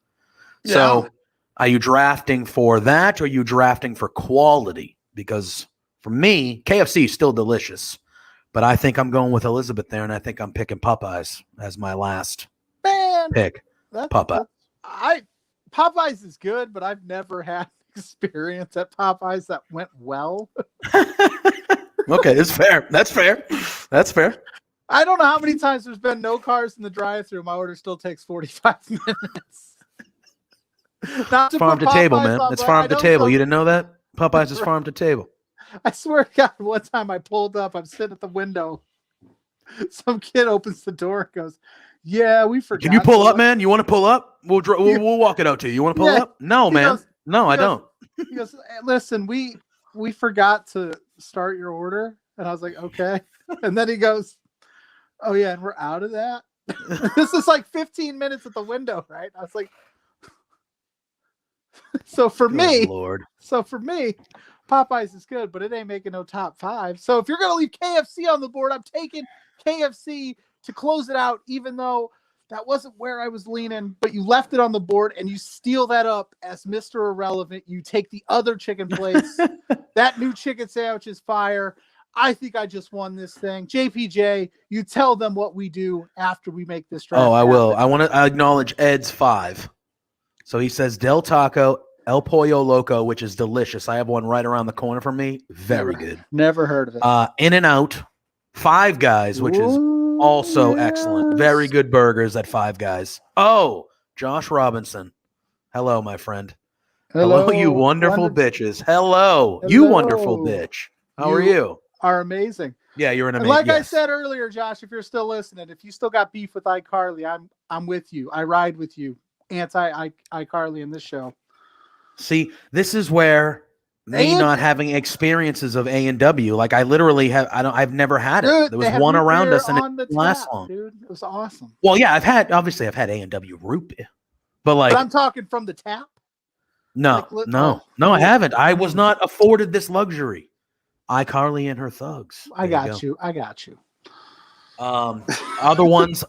Yeah. So are you drafting for that or are you drafting for quality? Because for me, KFC is still delicious, but I think I'm going with Elizabeth there, and I think I'm picking Popeyes as my last pick. Popeyes. Popeyes is good, but I've never had experience at Popeyes that went well. Okay, it's fair. That's fair. I don't know how many times there's been no cars in the drive-thru. My order still takes 45 minutes. Not farm to table, man. It's farm to table. You didn't know that? Popeyes is farm to table. I swear to God, one time I pulled up, I'm sitting at the window. Some kid opens the door and goes, "Yeah, we forgot." Can you pull up, man? You want to pull up? We'll walk it out to you. You want to pull up? No, man. I don't. He goes, "Hey, listen, we forgot to start your order." And I was like, "Okay." And then he goes, "Oh yeah, and we're out of that." This is like 15 minutes at the window, right? I was like, So for me, Popeyes is good, but it ain't making no top 5. So if you're going to leave KFC on the board, I'm taking KFC to close it out, even though that wasn't where I was leaning, but you left it on the board and you steal that up as Mr. Irrelevant. You take the other chicken place. That new chicken sandwich is fire. I think I just won this thing. JPJ, you tell them what we do after we make this draft. Oh, I will. I want to acknowledge Ed's 5. So he says Del Taco, El Pollo Loco, which is delicious. I have one right around the corner from me. Very good. Never heard of it. In-N-Out, Five Guys, which is also excellent. Very good burgers at Five Guys. Oh, Josh Robinson. Hello, my friend. Hello, you wonderful bitches. Hello, you wonderful bitch. How are you? Are amazing. Yeah, you're an amazing. Like I said earlier, Josh, if you're still listening, if you still got beef with iCarly, I'm with you. I ride with you. Anti iCarly in this show. See, this is where me not having experiences of A&W, like I literally have, I've never had it. Dude, there was one around us and it didn't last long. Dude, it was awesome. Well, yeah, I've had A&W root beer, but I'm talking from the tap. No, I haven't. I was not afforded this luxury. iCarly and her thugs. I got you.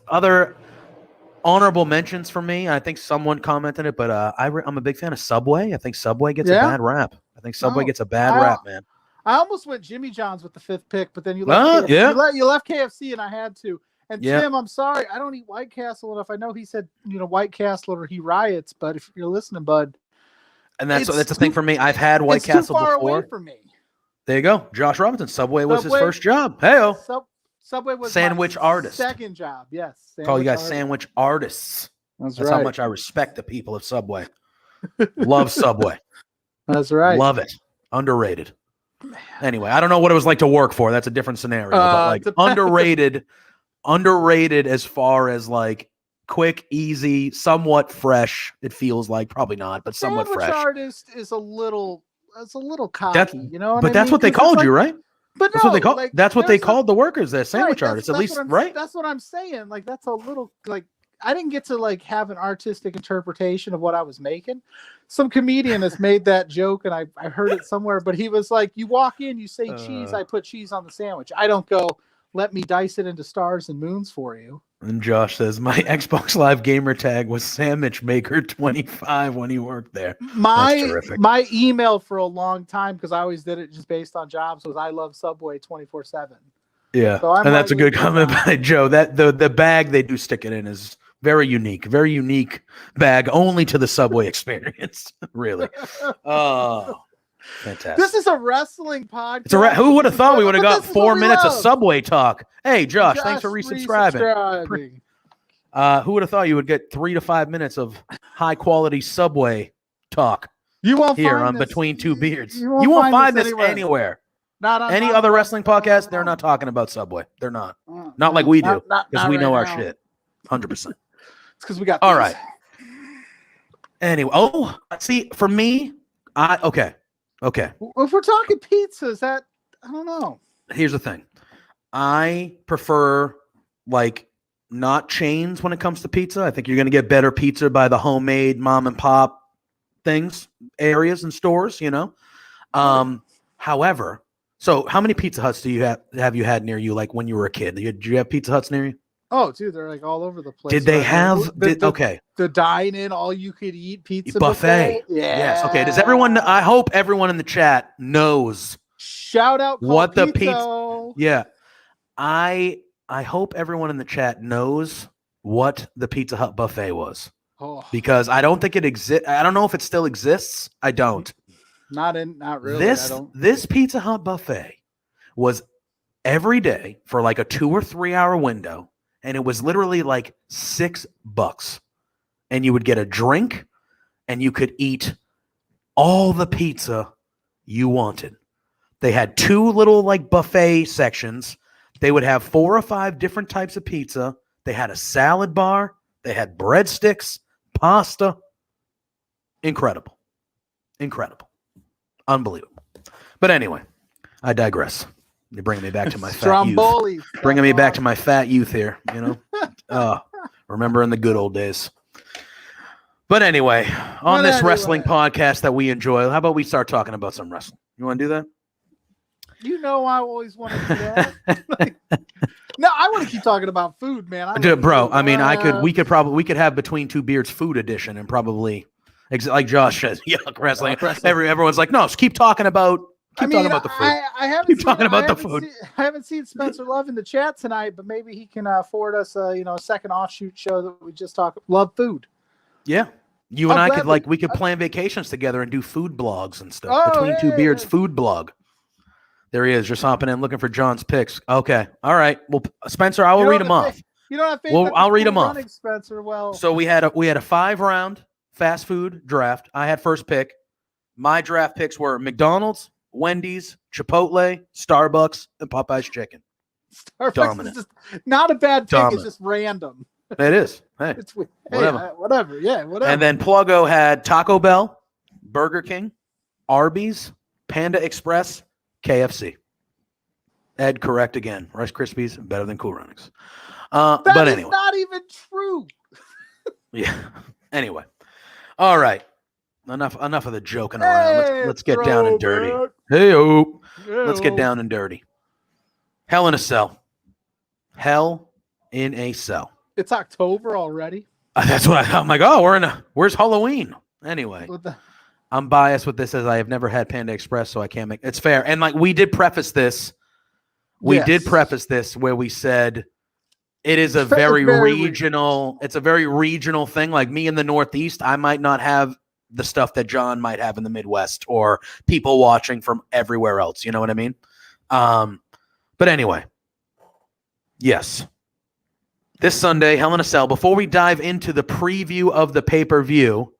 Other honorable mentions for me. I think someone commented it, but I'm a big fan of Subway. I think Subway gets a bad rap. Man. I almost went Jimmy John's with the 5th pick, but then you left you left KFC, and I had to. And Tim, I'm sorry, I don't eat White Castle enough. I know he said White Castle or he riots, but if you're listening, bud. And that's the thing for me. I've had White Castle before. Away from me. There you go. Josh Robinson. Subway was his first job. Hey-o. Subway was sandwich artist. Second job. Yes. Call you guys sandwich artists. That's right. How much I respect the people of Subway. Love Subway. That's right. Love it. Underrated. Anyway, I don't know what it was like to work for. That's a different scenario. But underrated as far as quick, easy, somewhat fresh. It feels like probably not, but somewhat fresh. Sandwich artist is a little cocky, But that's what they called you, right? But that's what they call. That's what they called the workers. They're sandwich artists, at least, right? That's what I'm saying. That's a little I didn't get to have an artistic interpretation of what I was making. Some comedian has made that joke, and I heard it somewhere. But he was like, "You walk in, you say cheese, I put cheese on the sandwich. I don't go, let me dice it into stars and moons for you." And Josh says, my Xbox Live gamer tag was Sandwich Maker 25 when he worked there. My email for a long time, because I always did it just based on jobs, was I love Subway 24/7. Yeah, so and that's a good comment by Joe. That the bag they do stick it in is very unique bag only to the Subway experience. Really. Oh, fantastic. This is a wrestling podcast. Who would have thought we would have got 4 minutes of Subway talk? Hey, Josh, thanks for resubscribing. Who would have thought you would get 3 to 5 minutes of high quality Subway talk? You won't here find on this. Between Two Beards. You won't find this anywhere. Not on any other wrestling podcast. They're not talking about Subway. They're not. Not like we do, because we know our shit. 100%. It's because we got all right. Anyway, see, for me, okay. Well, if we're talking pizzas, I don't know. Here's the thing. I prefer not chains when it comes to pizza. I think you're going to get better pizza by the homemade mom and pop areas and stores, However, so how many Pizza Huts do you have you had near you when you were a kid? Did you have Pizza Huts near you? Oh, dude, they're all over the place. Did they have the dine-in, all you could eat pizza buffet? Yeah. Yes. Okay. Does everyone? I hope everyone in the chat knows. Shout out what the pizza. Yeah, I hope everyone in the chat knows what the Pizza Hut buffet was, because I don't think it exists. I don't know if it still exists. I don't. Not really. This Pizza Hut buffet was every day for a 2 or 3 hour window. And it was literally $6. And you would get a drink and you could eat all the pizza you wanted. They had 2 little buffet sections. They would have 4 or 5 different types of pizza. They had a salad bar. They had breadsticks, pasta. Incredible. Unbelievable. But anyway, I digress. You're bringing me back to my fat youth. Bringing me back to my fat youth here, remembering the good old days. But anyway, on this wrestling podcast that we enjoy, how about we start talking about some wrestling? You want to do that? I always want to do that. No, I want to keep talking about food, man. Bro, I mean, we could have Between Two Beards food edition and probably, like Josh says, yuck, wrestling. Everyone's like, no, just keep talking about. Talking about the food. I haven't seen Spencer Love in the chat tonight, but maybe he can forward us a second offshoot show that we just talk love food. Yeah. You and I could we could plan vacations together and do food blogs and stuff. Oh, Between Two Beards food blog. There he is, just hopping in, looking for John's picks. Okay, all right. Well, Spencer, I will read them off. You don't have faith. Well, I'll read them off. Spencer. Well, so we had a 5-round fast food draft. I had first pick. My draft picks were McDonald's, Wendy's, Chipotle, Starbucks, and Popeye's Chicken. Starbucks is just not a bad pick. Dominant. It's just random. It is. Hey, it's whatever. Yeah, whatever. And then Pluggo had Taco Bell, Burger King, Arby's, Panda Express, KFC. Ed, correct again. Rice Krispies better than Cool Runnings. But anyway, not even true. Yeah. Anyway, all right. Enough of the joking around. Let's get down and dirty. Hey-o. Let's get down and dirty. Hell in a Cell. Hell in a Cell. It's October already. That's what I'm like. Oh, where's Halloween? Anyway, I'm biased with this as I have never had Panda Express, so I can't make it's fair. And we did preface this. We did preface this where we said it is a very regional. It's a very regional thing. Like me in the Northeast, I might not have the stuff that John might have in the Midwest or people watching from everywhere else. You know what I mean? But anyway, yes. This Sunday, Hell in a Cell. Before we dive into the preview of the pay-per-view,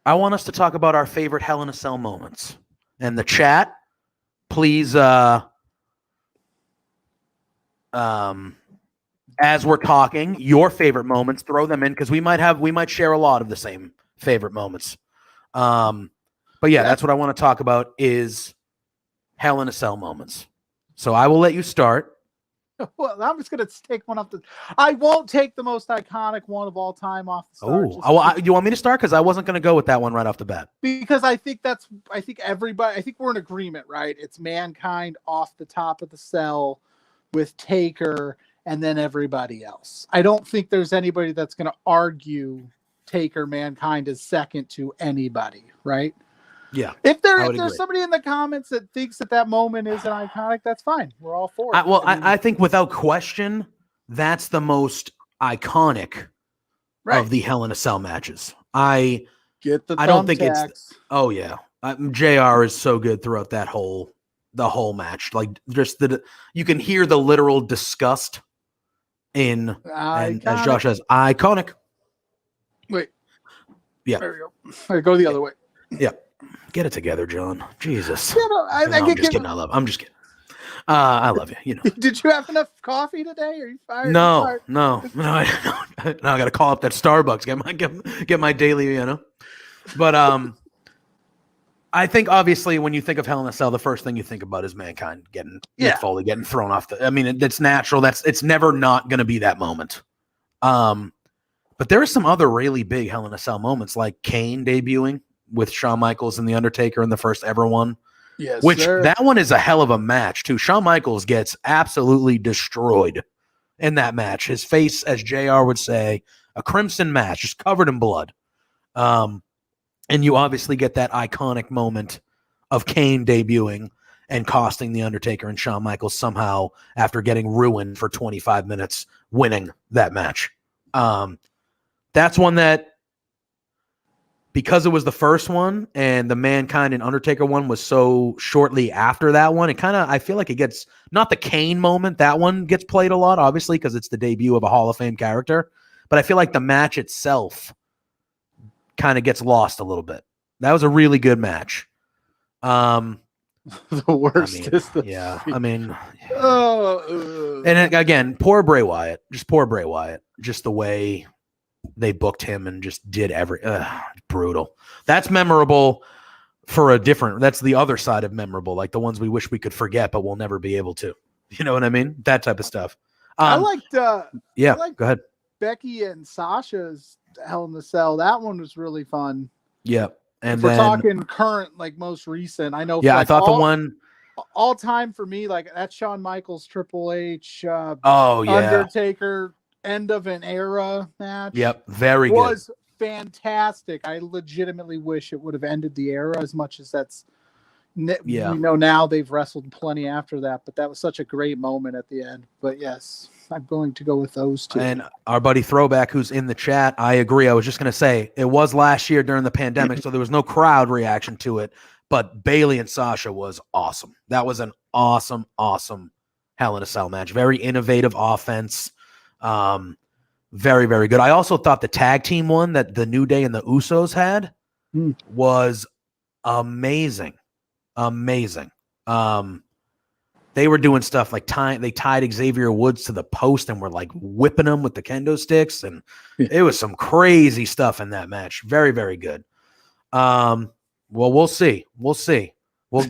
I want us to talk about our favorite Hell in a Cell moments. And the chat, please, as we're talking, your favorite moments, throw them in because we might share a lot of the same favorite moments. But yeah, that's what I want to talk about is Hell in a Cell moments. So I will let you start. Well, I'm just going to take one off I won't take the most iconic one of all time off the start. You want me to start? Because I wasn't going to go with that one right off the bat. Because I think we're in agreement, right? It's Mankind off the top of the cell with Taker and then everybody else. I don't think there's anybody that's going to argue Taker Mankind is second to anybody, right? Yeah. If there's somebody in the comments that thinks that moment isn't iconic, that's fine. We're all for it. I think without question, that's the most iconic of the Hell in a Cell matches. I don't think it's. Oh yeah, JR is so good throughout the whole match. Like just you can hear the literal disgust in, and as Josh says, iconic. Wait. Yeah. There we go. All right, go the other way. Yeah. Get it together, John. Jesus. I'm just kidding. I love. I'm just kidding. I love you. You know. Did you have enough coffee today? Are you fired? No. I got to call up that Starbucks. Get my daily. You know. But I think obviously when you think of Hell in a Cell, the first thing you think about is Mankind Mick Foley getting thrown off I mean, that's natural. It's never not going to be that moment. But there are some other really big Hell in a Cell moments, like Kane debuting with Shawn Michaels and The Undertaker in the first ever one. Yes, that one is a hell of a match, too. Shawn Michaels gets absolutely destroyed in that match. His face, as JR would say, a crimson match, just covered in blood. And you obviously get that iconic moment of Kane debuting and costing The Undertaker and Shawn Michaels somehow, after getting ruined for 25 minutes, winning that match. That's one that, because it was the first one and the Mankind and Undertaker one was so shortly after that one, I feel like it gets, not the Kane moment, that one gets played a lot, obviously, because it's the debut of a Hall of Fame character. But I feel like the match itself kind of gets lost a little bit. That was a really good match. The worst is the and again, poor Bray Wyatt. Just the way they booked him and just did brutal. That's memorable that's the other side of memorable, like the ones we wish we could forget, but we'll never be able to. You know what I mean? That type of stuff. I liked go ahead. Becky and Sasha's Hell in the Cell. That one was really fun. Yeah. And we're talking current, like most recent. I know. Yeah, I thought the one all time for me, like that's Shawn Michaels, Triple H, Undertaker. End of an era match. Yep, very good. Was fantastic. I legitimately wish it would have ended the era, as much as that's, Yeah. We know now they've wrestled plenty after that, but that was such a great moment at the end. But yes, I'm going to go with those two. And our buddy Throwback, who's in the chat, I agree. I was just going to say it was last year during the pandemic, so there was no crowd reaction to it. But Bayley and Sasha was awesome. That was an awesome Hell in a Cell match. Very innovative offense. Very, very good. I also thought the tag team one that the New Day and the Usos had was amazing. Amazing. They were doing stuff like they tied Xavier Woods to the post and were like whipping him with the kendo sticks. And it was some crazy stuff in that match. Very, very good. Well, we'll see.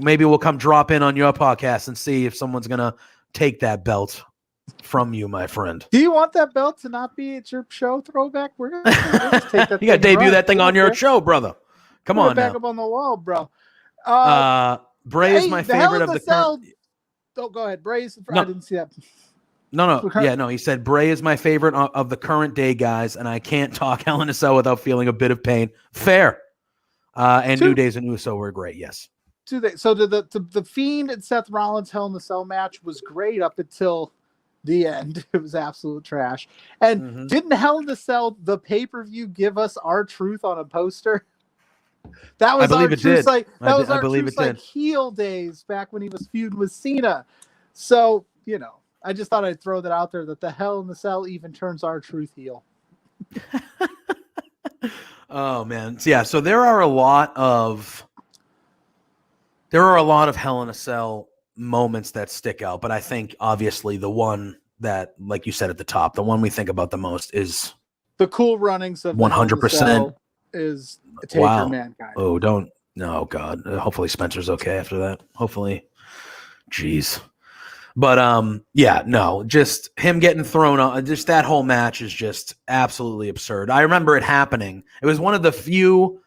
Maybe we'll come drop in on your podcast and see if someone's going to take that belt from you, my friend. Do you want that belt to not be at your show, Throwback? We're going to take that. You got to debut that thing on your show, brother. Come on back now. up on the wall, bro. Bray is my favorite of the current. Oh, go ahead. Bray is. No. I didn't see that. No. Yeah, no. He said Bray is my favorite of the current day guys, and I can't talk Hell in a Cell without feeling a bit of pain. Fair. And New Days and Uso were great. Yes. So the Fiend and Seth Rollins Hell in the Cell match was great up until the end. It was absolute trash. And didn't Hell in the Cell, the pay-per-view, give us R-Truth on a poster? That was R-Truth's like heel days back when he was feuding with Cena. So, I just thought I'd throw that out there that the Hell in the Cell even turns R-Truth heel. Oh man. Yeah, so there are a lot of Hell in a Cell moments that stick out, but I think obviously the one that, like you said at the top, the one we think about the most is the cool runnings of 100% is Taker Mankind. Oh, no, God. Hopefully Spencer's okay after that. Hopefully. Jeez. But just him getting thrown on, just that whole match is just absolutely absurd. I remember it happening. It was one of the few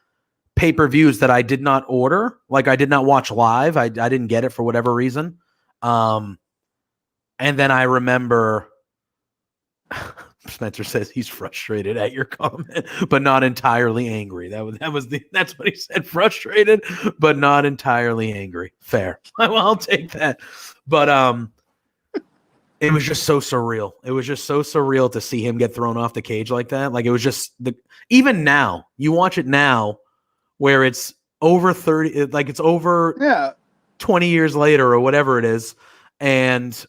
pay-per-views that I did not order. Like I did not watch live. I didn't get it for whatever reason. And then I remember Spencer says he's frustrated at your comment, but not entirely angry. That's what he said. Frustrated, but not entirely angry. Fair. Well, I'll take that. But it was just so surreal. It was just so surreal to see him get thrown off the cage like that. Like it was just even now, you watch it now where it's over 30, like it's over 20 years later or whatever it is. And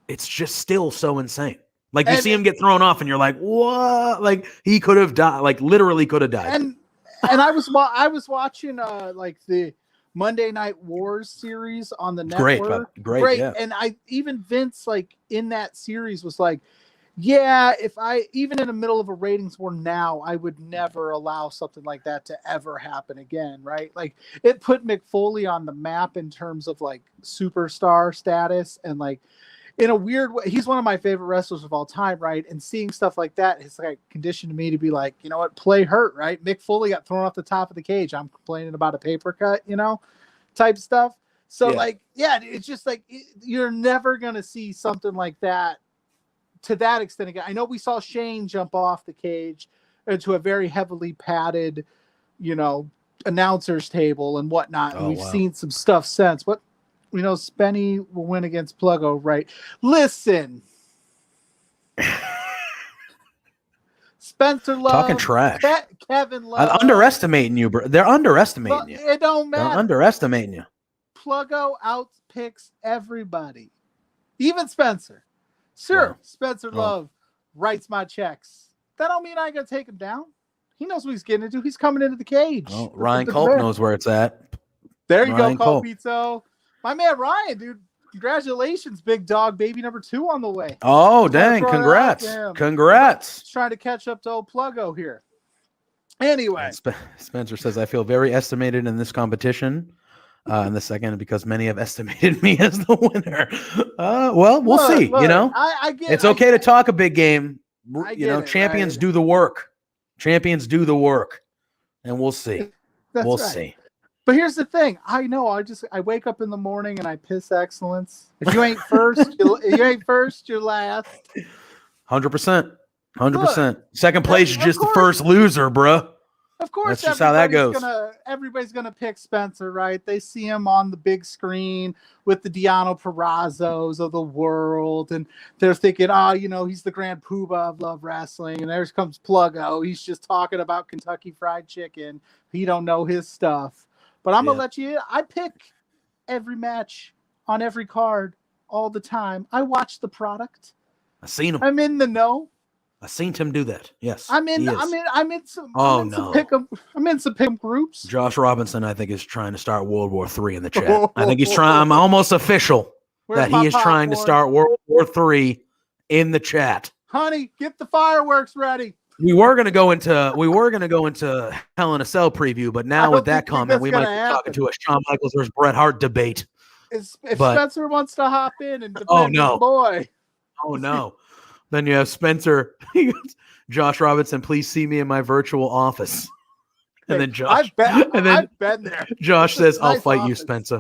it's just still so insane. Like you see him get thrown off and you're like, what? Like he could have died, like literally could have died. And I was watching like the Monday Night Wars series on the network. Great. Yeah. And even Vince, like in that series, was like, yeah, if even in the middle of a ratings war now, I would never allow something like that to ever happen again, right? Like it put Mick Foley on the map in terms of like superstar status, and like in a weird way, he's one of my favorite wrestlers of all time, right? And seeing stuff like that has like conditioned me to be like, you know what, play hurt, right? Mick Foley got thrown off the top of the cage. I'm complaining about a paper cut, type stuff. So it's just like you're never gonna see something like that to that extent again. I know we saw Shane jump off the cage into a very heavily padded, announcer's table and whatnot. And we've seen some stuff since. But Spenny will win against Pluggo, right? Listen. Spencer Love. Talking trash. Kevin Love. I'm underestimating you, bro. They're underestimating you. It don't matter. They're underestimating you. Pluggo outpicks everybody. Even Spencer. Sure, Spencer Love writes my checks. That don't mean I ain't gonna take him down. He knows what he's getting into. He's coming into the cage. Oh, Ryan Culp knows where it's at. There you go, Colpizzo. My man Ryan, dude. Congratulations, big dog. Baby number 2 on the way. Oh, dang. Congrats. Congrats. Trying to catch up to old Pluggo here. Anyway. Spencer says, I feel very estimated in this competition. In the second, because many have estimated me as the winner. Well, we'll see. Look, it's okay to talk a big game. Champions right? do the work. Champions do the work, and we'll see. We'll see. But here's the thing. I know. I wake up in the morning and I piss excellence. If you ain't first, you're last. 100%. 100%. Second place is just the first loser, bruh. Of course, that's just how that goes. Everybody's gonna pick Spencer, right? They see him on the big screen with the Deano Purrazzos of the world, and they're thinking, he's the grand poobah of Love Wrestling. And there comes Pluggo. He's just talking about Kentucky Fried Chicken. He don't know his stuff. But I'm gonna let you. I pick every match on every card all the time. I watch the product. I've seen him. I'm in the know. I've seen him do that. Yes, I'm in some pick groups. Josh Robinson, I think, is trying to start World War III in the chat. I think he's trying. I'm almost official that he is trying to start World War III in the chat. Honey, get the fireworks ready. We were gonna go into Hell in a Cell preview, but now with that comment, we might be talking to a Shawn Michaels versus Bret Hart debate. If Spencer wants to hop in and defend his boy. Oh no. Then you have Spencer. Josh Robinson, please see me in my virtual office. And then Josh. I've been there. Josh says, "I'll fight you, Spencer."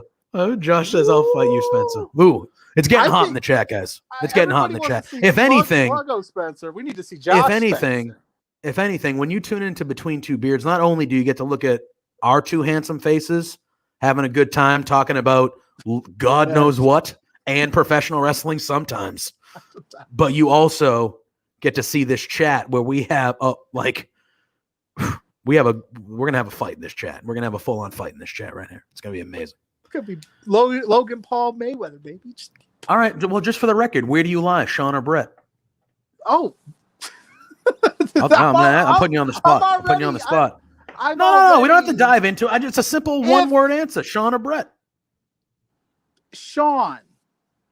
Josh says, "I'll fight you, Spencer." Ooh, it's getting hot in the chat, guys. It's getting hot in the chat. If anything, Spencer, we need to see Josh. If anything, when you tune into Between Two Beards, not only do you get to look at our two handsome faces having a good time talking about God knows what and professional wrestling sometimes. But you also get to see this chat where we have we're gonna have a fight in this chat. We're gonna have a full-on fight in this chat right here. It's gonna be amazing. It could be Logan Paul Mayweather, baby. All right. Well, just for the record, where do you lie, Sean or Brett? Oh, I'm putting you on the spot. I'm putting you on the spot. No. We don't have to dive into it. It's a simple one-word answer: Sean or Brett. Sean.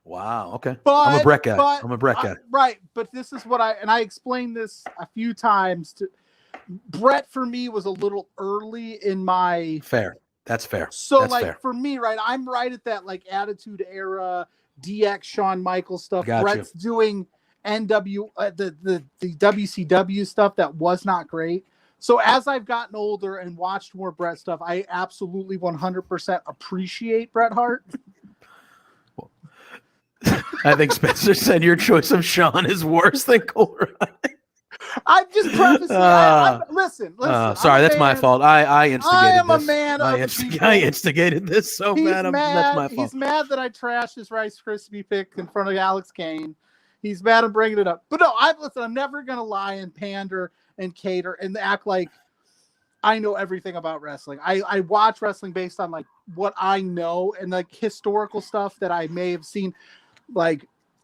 Wow. Okay. I'm a Brett guy. Right. But this is what I explained this a few times. Brett for me was a little early in my. Fair. That's fair. So That's fair. For me, right, I'm right at that Attitude Era, DX Shawn Michaels stuff. Brett's doing the WCW stuff that was not great. So as I've gotten older and watched more Brett stuff, I absolutely 100% appreciate Bret Hart. I think Spencer said your choice of Sean is worse than Cole. I'm just prefacing. Listen. Sorry, that's my fault. I instigated this. I am a man of the people. I instigated this so bad. That's my fault. He's mad that I trashed his Rice Krispie pick in front of Alex Kane. He's mad I'm bringing it up. But no, I'm never going to lie and pander and cater and act like I know everything about wrestling. I watch wrestling based on what I know and historical stuff that I may have seen.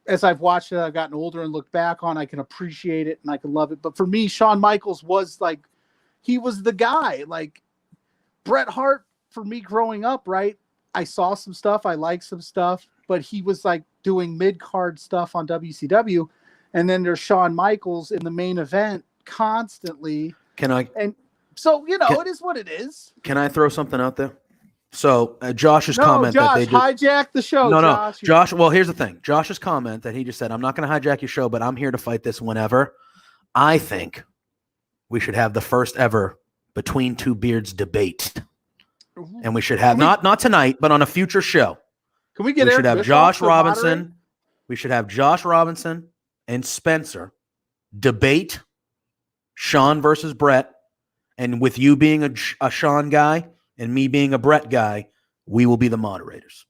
As I've watched it, I've gotten older and looked back on, I can appreciate it and I can love it. But for me, Shawn Michaels was he was the guy. Bret Hart, for me growing up, right? I saw some stuff, I liked some stuff, but he was doing mid-card stuff on WCW. And then there's Shawn Michaels in the main event constantly. And so, it is what it is. Can I throw something out there? So Josh's comment that they hijacked the show. Josh. Well, here's the thing. Josh's comment that he just said, "I'm not going to hijack your show, but I'm here to fight this whenever." I think we should have the first ever Between Two Beards debate, and we should have not tonight, but on a future show. Can we get? We should have Josh Robinson. We should have Josh Robinson and Spencer debate Sean versus Brett, and with you being a Sean guy. And me being a Brett guy, we will be the moderators.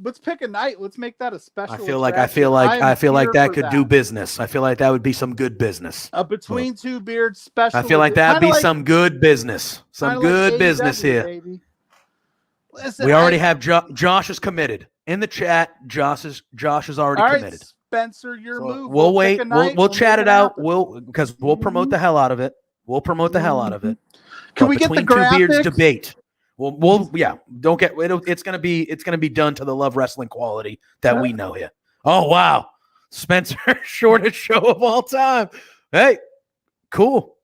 Let's pick a night. Let's make that a special. I feel like that could do business. I feel like that would be some good business. A Between Two Beards special. I feel like that'd be some good business. Some good business here. Baby. Listen, we already have Josh is committed in the chat. Josh is already committed. Spencer, your move. We'll wait. We'll chat it out. Because we'll promote the hell out of it. Can we get the graphics? Two Beards debate? We'll don't get it. It's gonna be done to the Love Wrestling quality that we know here. Oh wow, Spencer, shortest show of all time. Hey, cool.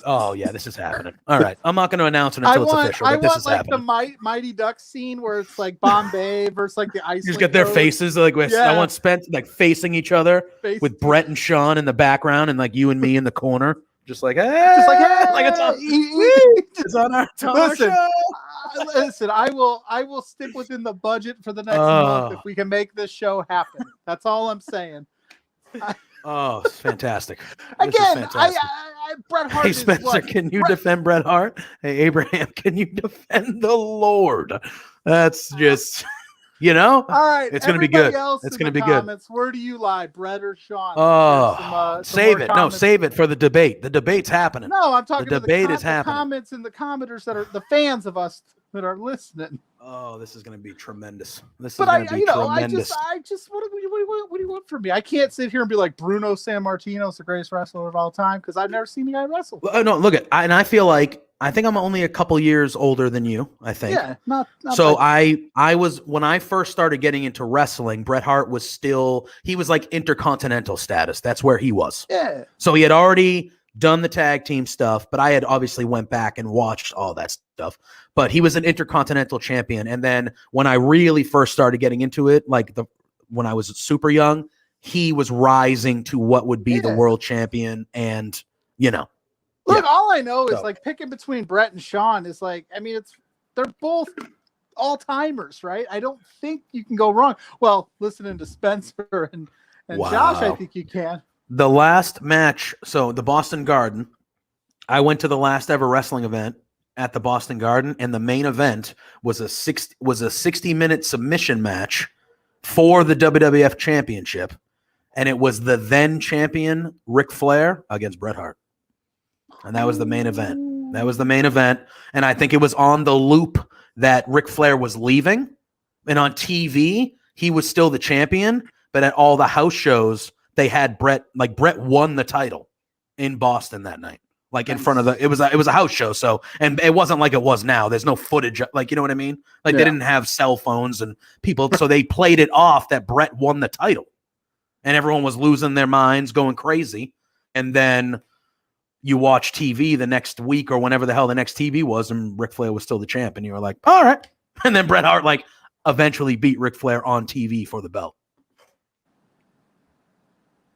Oh yeah, this is happening. All right, I'm not going to announce it until it's official. But this is happening. The Mighty Ducks scene where it's Bombay versus the ice. You just get their faces I want Spencer facing each other with Brett and Sean in the background and you and me in the corner. Just hey, it's on our show. Listen, I will stick within the budget for the next month if we can make this show happen. That's all I'm saying. Oh, it's fantastic. Again, Bret Hart Hey, is Spencer, what? can you defend Bret Hart? Hey, Abraham, can you defend the Lord? That's just, All right, it's going to be good. It's going to be comments, good. Where do you lie, Bret or Sean? Oh, save it. No, save it for the debate. The debate's happening. No, I'm talking the debate is happening. The comments and the commenters that are the fans of us that are listening. Oh, this is going to be tremendous. This is going to be tremendous. I just, what do you want from me? I can't sit here and be like Bruno Sammartino's the greatest wrestler of all time because I've never seen the guy wrestle. No, look at, and I feel like I think I'm only a couple years older than you. I think. Yeah, not so. I was when I first started getting into wrestling. Bret Hart was he was like intercontinental status. That's where he was. Yeah. So he had already done the tag team stuff, but I had obviously went back and watched all that stuff. But he was an intercontinental champion. And then when I really first started getting into it, when I was super young, he was rising to what would be the world champion. And, Look, all I know is like picking between Bret and Sean is like, I mean, they're both all timers, right? I don't think you can go wrong. Well, listening to Spencer and Josh, I think you can. The last match, so the Boston Garden, I went to the last ever wrestling event at the Boston Garden, and the main event was a 60-minute submission match for the WWF Championship, and it was the then champion Ric Flair against Bret Hart, and that was the main event. And I think it was on the loop that Ric Flair was leaving, and on TV he was still the champion, but at all the house shows they had Bret won the title in Boston that night. In front of it was a house show. So, and it wasn't like it was now. There's no footage. You know what I mean? They didn't have cell phones and people. So they played it off that Bret won the title and everyone was losing their minds, going crazy. And then you watch TV the next week or whenever the hell the next TV was, and Ric Flair was still the champ. And you were like, all right. And then Bret Hart eventually beat Ric Flair on TV for the belt.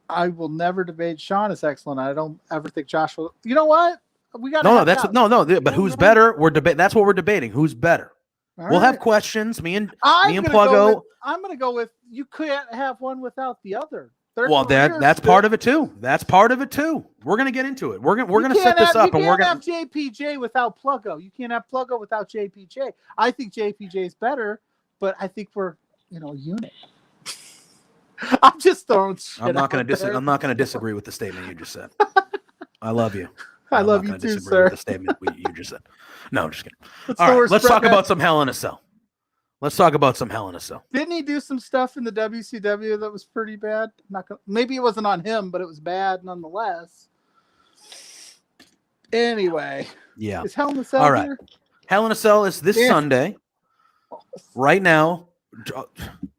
I will never debate Sean is excellent. I don't ever think Josh will. You know what? We got But who's better? That's what we're debating. Who's better? We'll have questions. Me and Pluggo. I'm going to go with you can't have one without the other. That's part of it too. We're going to get into it. We're going to set this up, and we're going to have JPJ without Pluggo. You can't have Pluggo without JPJ. I think JPJ is better, but I think we're a unit. I'm just throwing shit. I'm not going to disagree with the statement you just said. I love you. I love you too, sir. With the statement you just said. No, I'm just kidding. All right, let's talk about some Hell in a Cell. Didn't he do some stuff in the WCW that was pretty bad? Maybe it wasn't on him, but it was bad nonetheless. Anyway, is Hell in a Cell all right here? Hell in a Cell is this Sunday. Right now.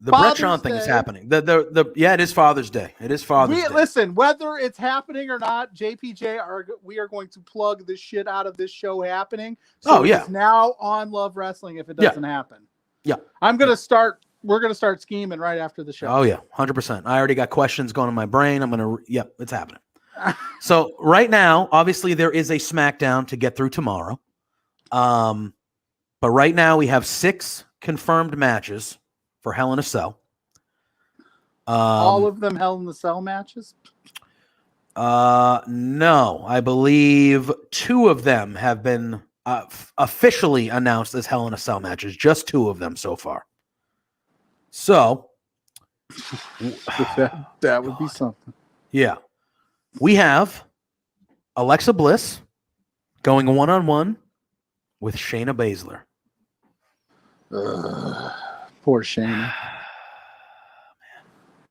The Bret Shawn thing is happening. It is Father's Day. Day. Listen, whether it's happening or not, JPJ we are going to plug the shit out of this show happening. So it's now on Love Wrestling if it doesn't happen. Yeah. We're gonna start scheming right after the show. Oh yeah, 100%. I already got questions going in my brain. It's happening. So right now, obviously there is a SmackDown to get through tomorrow. But right now we have 6 confirmed matches for Hell in a Cell. All of them Hell in a Cell matches? No, I believe 2 of them have been officially announced as Hell in a Cell matches. Just 2 of them so far. So that would be something. Yeah. We have Alexa Bliss going 1-on-1 with Shayna Baszler. Poor Shayna.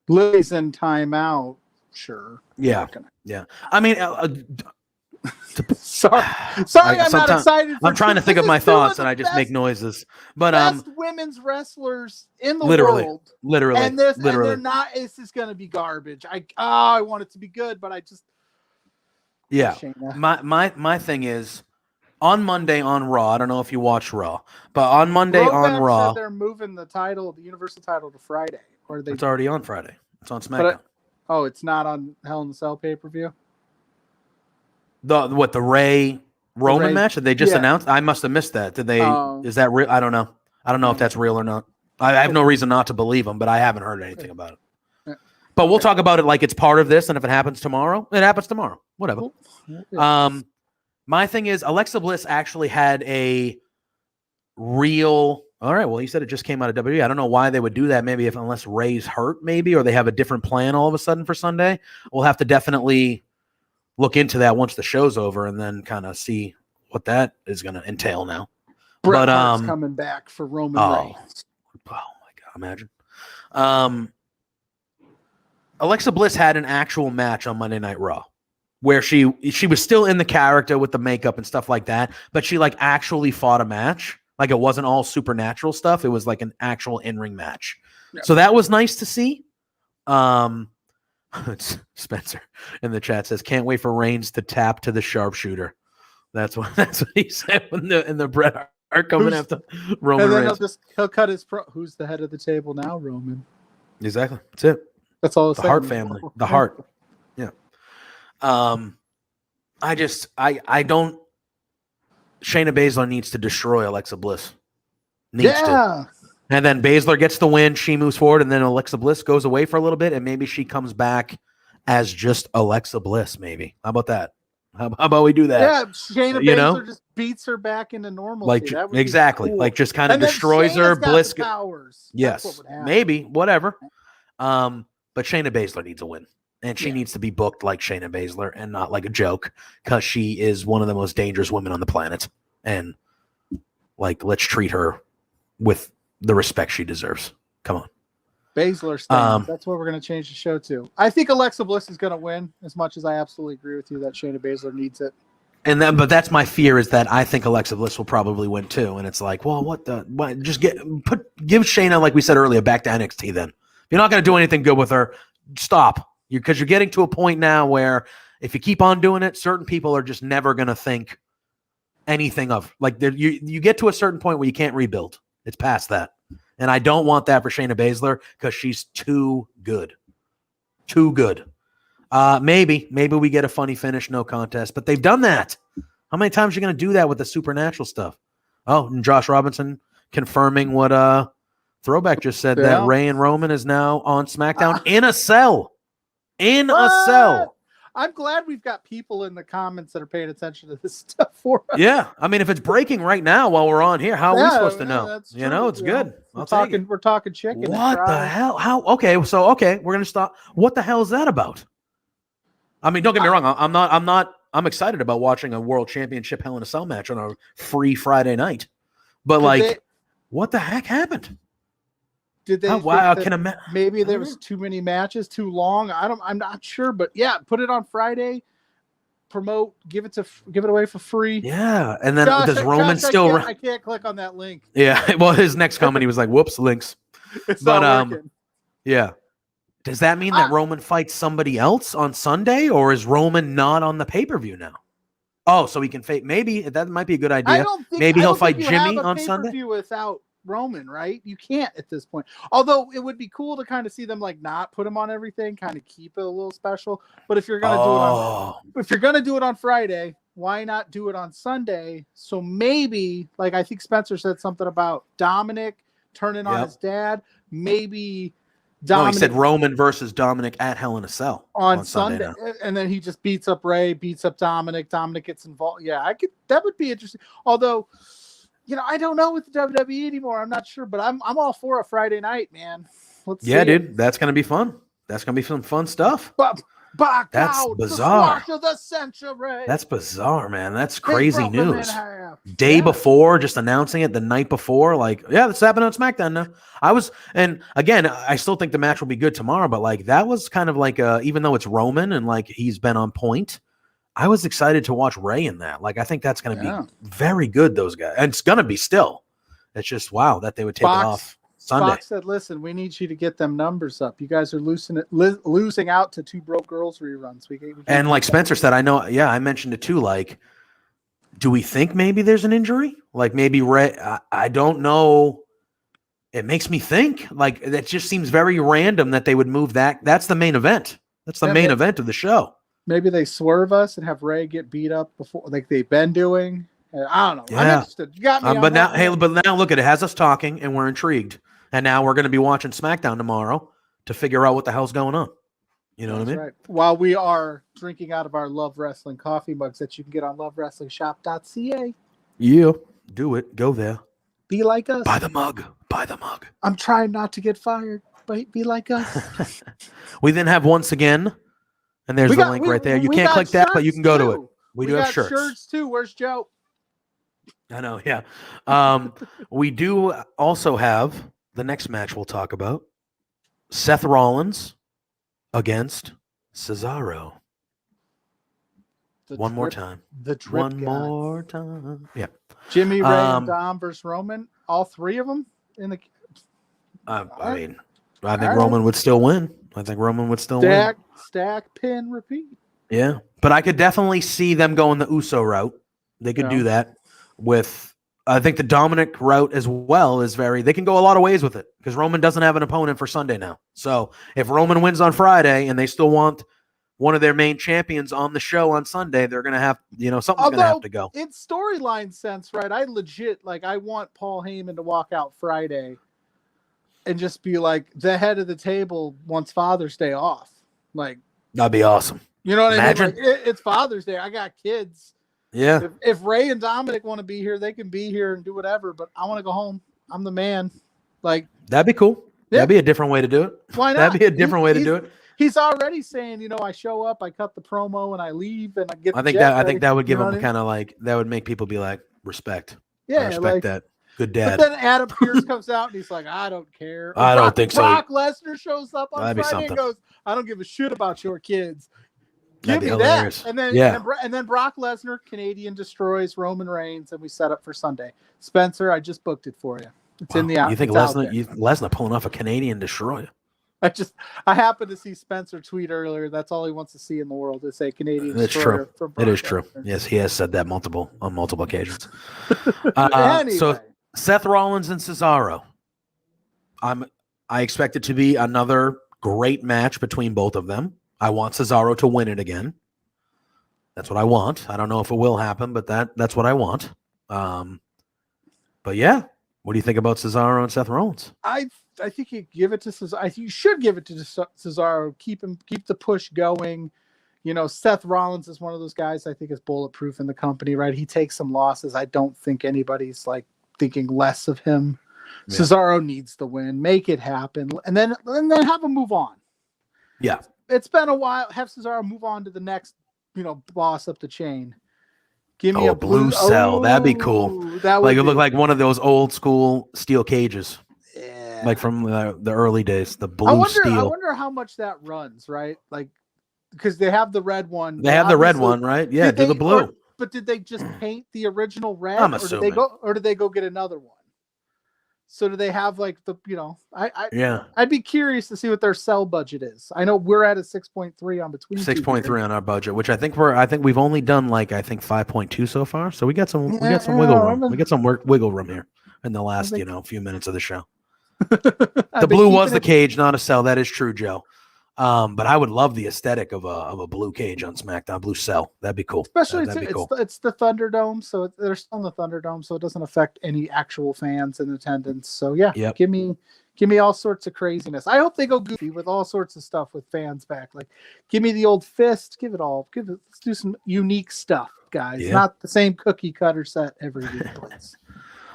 Lily's in timeout. Sure. Yeah. Yeah. I mean, sorry, I'm not excited. I'm trying to think of my thoughts, and I just make noises. But best women's wrestlers in the world, literally, and they're not. This is going to be garbage. I want it to be good, but I just. Yeah. My thing is. On Monday on Raw, I don't know if you watch Raw, but on Monday on Raw, they're moving the Universal title to Friday. Or it's already on Friday. It's on SmackDown. It's not on Hell in a Cell pay-per-view? The Ray Roman match that they just announced? I must have missed that. Did they? Is that real? I don't know. I don't know if that's real or not. I have no reason not to believe them, but I haven't heard anything about it. But we'll talk about it like it's part of this, and if it happens tomorrow, it happens tomorrow. Whatever. Cool. My thing is Alexa Bliss actually had a real. All right, well, he said it just came out of WWE. I don't know why they would do that. Maybe unless Ray's hurt, maybe, or they have a different plan all of a sudden for Sunday. We'll have to definitely look into that once the show's over, and then kind of see what that is going to entail now. Bret Hart's coming back for Roman Reigns. Oh my God, imagine. Alexa Bliss had an actual match on Monday Night Raw where she was still in the character with the makeup and stuff like that, but she like actually fought a match. Like it wasn't all supernatural stuff. It was like an actual in-ring match. Yeah. So that was nice to see. Spencer in the chat says, "Can't wait for Reigns to tap to the sharpshooter." That's what he said in the Bret Hart coming after Roman Reigns. And then he'll cut his who's the head of the table now, Roman. Exactly. That's it. That's all. The Hart family. The Hart. Yeah. I don't. Shayna Baszler needs to destroy Alexa Bliss. Needs to. And then Baszler gets the win. She moves forward, and then Alexa Bliss goes away for a little bit, and maybe she comes back as just Alexa Bliss. Maybe. How about that? How about we do that? Yeah, Shayna Baszler just beats her back into normal. Like exactly, cool. Like just kind of destroys her. Bliss powers. Yes, maybe whatever. But Shayna Baszler needs a win. And she needs to be booked like Shayna Baszler and not like a joke, because she is one of the most dangerous women on the planet. And like, let's treat her with the respect she deserves. Come on. Baszler stands. That's what we're going to change the show to. I think Alexa Bliss is going to win, as much as I absolutely agree with you that Shayna Baszler needs it. But that's my fear, is that I think Alexa Bliss will probably win too. And it's like, well, just give Shayna, like we said earlier, back to NXT then. If you're not going to do anything good with her, stop. Because you're getting to a point now where if you keep on doing it, certain people are just never going to think anything of. Like you get to a certain point where you can't rebuild. It's past that. And I don't want that for Shayna Baszler, because she's too good. Too good. Maybe we get a funny finish, no contest. But they've done that. How many times are you going to do that with the supernatural stuff? Oh, and Josh Robinson confirming what Throwback just said, that Ray and Roman is now on SmackDown in a cell. In a cell. I'm glad we've got people in the comments that are paying attention to this stuff for us. Yeah. I mean, if it's breaking right now while we're on here, how are we supposed to know? You know, it's good. We're talking chicken. What the hell? Okay, we're gonna stop. What the hell is that about? I mean, don't get me wrong. I'm excited about watching a world championship Hell in a Cell match on a free Friday night. But what the heck happened? Did they? Maybe there was too many matches, too long. I'm not sure, but yeah, put it on Friday. Promote, give it away for free. Yeah, and then does Roman still? I can't click on that link. Yeah, well, his next comment, he was like, "Whoops, links." It's not working. Yeah. Does that mean that Roman fights somebody else on Sunday, or is Roman not on the pay-per-view now? Oh, so he can fight. Maybe that might be a good idea. Maybe he'll fight Jimmy on Sunday without Roman, right? You can't at this point. Although it would be cool to kind of see them like not put him on everything, kind of keep it a little special. But if you're gonna do it on Friday, why not do it on Sunday? So maybe, like I think Spencer said something about Dominic turning on his dad. Maybe Dominic. No, he said Roman versus Dominic at Hell in a Cell on Sunday, and then he just beats up Ray, beats up Dominic. Dominic gets involved. Yeah, that would be interesting. Although, I don't know with the WWE anymore. I'm not sure, but I'm all for a Friday night, man. Let's see dude, that's gonna be fun. That's gonna be some fun stuff. That's bizarre. That's bizarre, man. That's crazy news. Day before, just announcing it the night before, that's happening on SmackDown now. And again, I still think the match will be good tomorrow, but that was kind of even though it's Roman and he's been on point, I was excited to watch Ray in that. I think that's going to be very good, those guys. And it's going to be still. It's just, wow, that they would take it off Sunday. Fox said, listen, we need you to get them numbers up. You guys are losing out to Two Broke Girls reruns. And like Spencer said, I know, I mentioned it too. Do we think maybe there's an injury? Maybe Ray, I don't know. It makes me think. That just seems very random that they would move that. That's the main event. That's the main event of the show. Maybe they swerve us and have Ray get beat up before, like they've been doing. I don't know. Yeah. I'm interested. You got me. But now look at it. Has us talking, and we're intrigued. And now we're going to be watching SmackDown tomorrow to figure out what the hell's going on. You know what I mean? Right. While we are drinking out of our Love Wrestling coffee mugs that you can get on lovewrestlingshop.ca. Yeah, do it. Go there. Be like us. Buy the mug. Buy the mug. I'm trying not to get fired, but be like us. We then have Once Again, and there's the link right there. You can't click that, but you can go to it. We do have shirts. Shirts too. Where's Joe? I know, yeah. We do also have the next match we'll talk about. Seth Rollins against Cesaro. One more time. More time. Yeah. Jimmy, Ray, and Dom versus Roman. All three of them in the. I think Roman would still win. Win. Stack, pin, repeat. Yeah, but I could definitely see them going the Uso route. They could do that with. I think the Dominic route as well is they can go a lot of ways with it because Roman doesn't have an opponent for Sunday now. So if Roman wins on Friday and they still want one of their main champions on the show on Sunday, they're going to have, something's going to have to go. In storyline sense, right? I want Paul Heyman to walk out Friday and just be like the head of the table once Father's Day off. Like, that'd be awesome. You know what I mean? Like, it's Father's Day. I got kids. Yeah. If Ray and Dominic want to be here, they can be here and do whatever, but I want to go home. I'm the man. Like, that'd be cool. Yeah. That'd be a different way to do it. Why not? That'd be a different way to do it. He's already saying, I show up, I cut the promo, and I leave, and I get. I think that would give him kind of like that would make people be like respect. Yeah, I respect that. Good dad. But then Adam Pearce comes out and he's like, I don't care. I don't think so. Brock Lesnar shows up on Friday and goes, I don't give a shit about your kids. Give me that. And then Brock Lesnar, Canadian destroys Roman Reigns, and we set up for Sunday. Spencer, I just booked it for you. It's in the out. You think Lesnar pulling off a Canadian destroyer? I happened to see Spencer tweet earlier. That's all he wants to see in the world is a Canadian destroyer. It's true. It is true. Yes, he has said that on multiple occasions. Anyway. So Seth Rollins and Cesaro. I expect it to be another great match between both of them. I want Cesaro to win it again. That's what I want. I don't know if it will happen, but that's what I want. But yeah, what do you think about Cesaro and Seth Rollins? I think you give it to Cesaro. I think you should give it to Cesaro. Keep the push going. Seth Rollins is one of those guys I think is bulletproof in the company, right? He takes some losses. I don't think anybody's like thinking less of him. Yeah. Cesaro needs the win. Make it happen, and then have him move on. Yeah. It's been a while. Have Cesaro move on to the next, boss up the chain. Give me a blue cell. That'd be cool. That would look like one of those old school steel cages. Yeah. Like from the early days, the blue steel. I wonder how much that runs, right? Like, because they have the red one. They have the red one, right? Yeah, do the blue. But did they just paint the original red? I'm assuming. Or did they go get another one? So do they have like the, I'd be curious to see what their sell budget is. I know we're at a 6.3 on between 6.3 on our budget, which I think we've only done 5.2 so far. So we got some wiggle room. We got some wiggle room here in the last, few minutes of the show. The blue was the cage, not a sell. That is true, Joe. But I would love the aesthetic of a blue cage on SmackDown, blue cell. That'd be cool. Especially it's the Thunderdome, so they're still in the Thunderdome, so it doesn't affect any actual fans in attendance. So yeah, give me all sorts of craziness. I hope they go goofy with all sorts of stuff with fans back. Like, give me the old fist. Give it all. Let's do some unique stuff, guys. Yeah. Not the same cookie cutter set every week, please.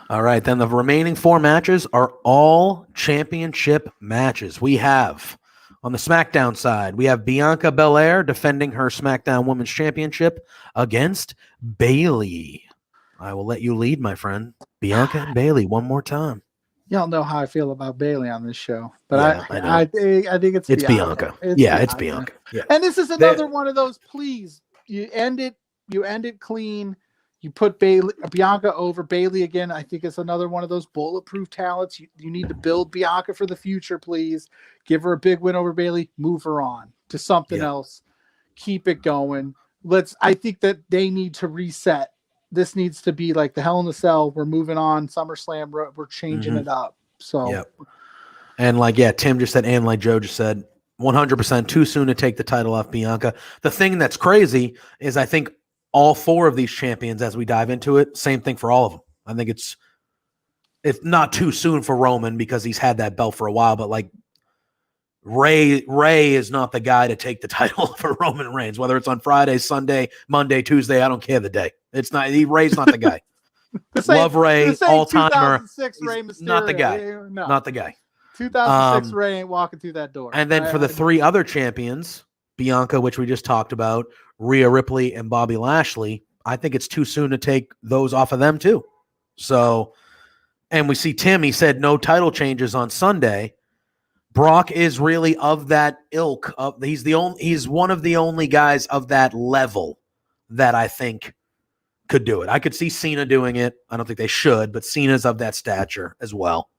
All right, then the remaining 4 matches are all championship matches. We have. On the SmackDown side, we have Bianca Belair defending her SmackDown Women's Championship against Bayley. I will let you lead, my friend. Bianca and Bayley one more time. Y'all know how I feel about Bayley on this show, but I think it's Bianca. It's Bianca. Yeah. And this is another one of those. Please, you end it clean. You put Bianca over Bayley again. I think it's another one of those bulletproof talents. You need to build Bianca for the future, please. Give her a big win over Bayley. Move her on to something else. Keep it going. I think that they need to reset. This needs to be like the Hell in a Cell. We're moving on. SummerSlam. We're changing it up. So, and Tim just said, and like Joe just said, 100% too soon to take the title off Bianca. The thing that's crazy is I think all 4 of these champions, as we dive into it, same thing for all of them. I think it's not too soon for Roman because he's had that belt for a while, but Ray is not the guy to take the title for Roman Reigns, whether it's on Friday, Sunday, Monday, Tuesday. I don't care the day. It's not. Ray's not the guy. Love Ray, all timer. Ray Mysterio. Not the guy. No. Not the guy. 2006 Ray ain't walking through that door. And then for the three other champions, Bianca, which we just talked about, Rhea Ripley, and Bobby Lashley, I think it's too soon to take those off of them too. So, and we see Tim, he said no title changes on Sunday. Brock is really of that ilk. He's one of the only guys of that level that I think could do it. I could see Cena doing it. I don't think they should, but Cena's of that stature as well.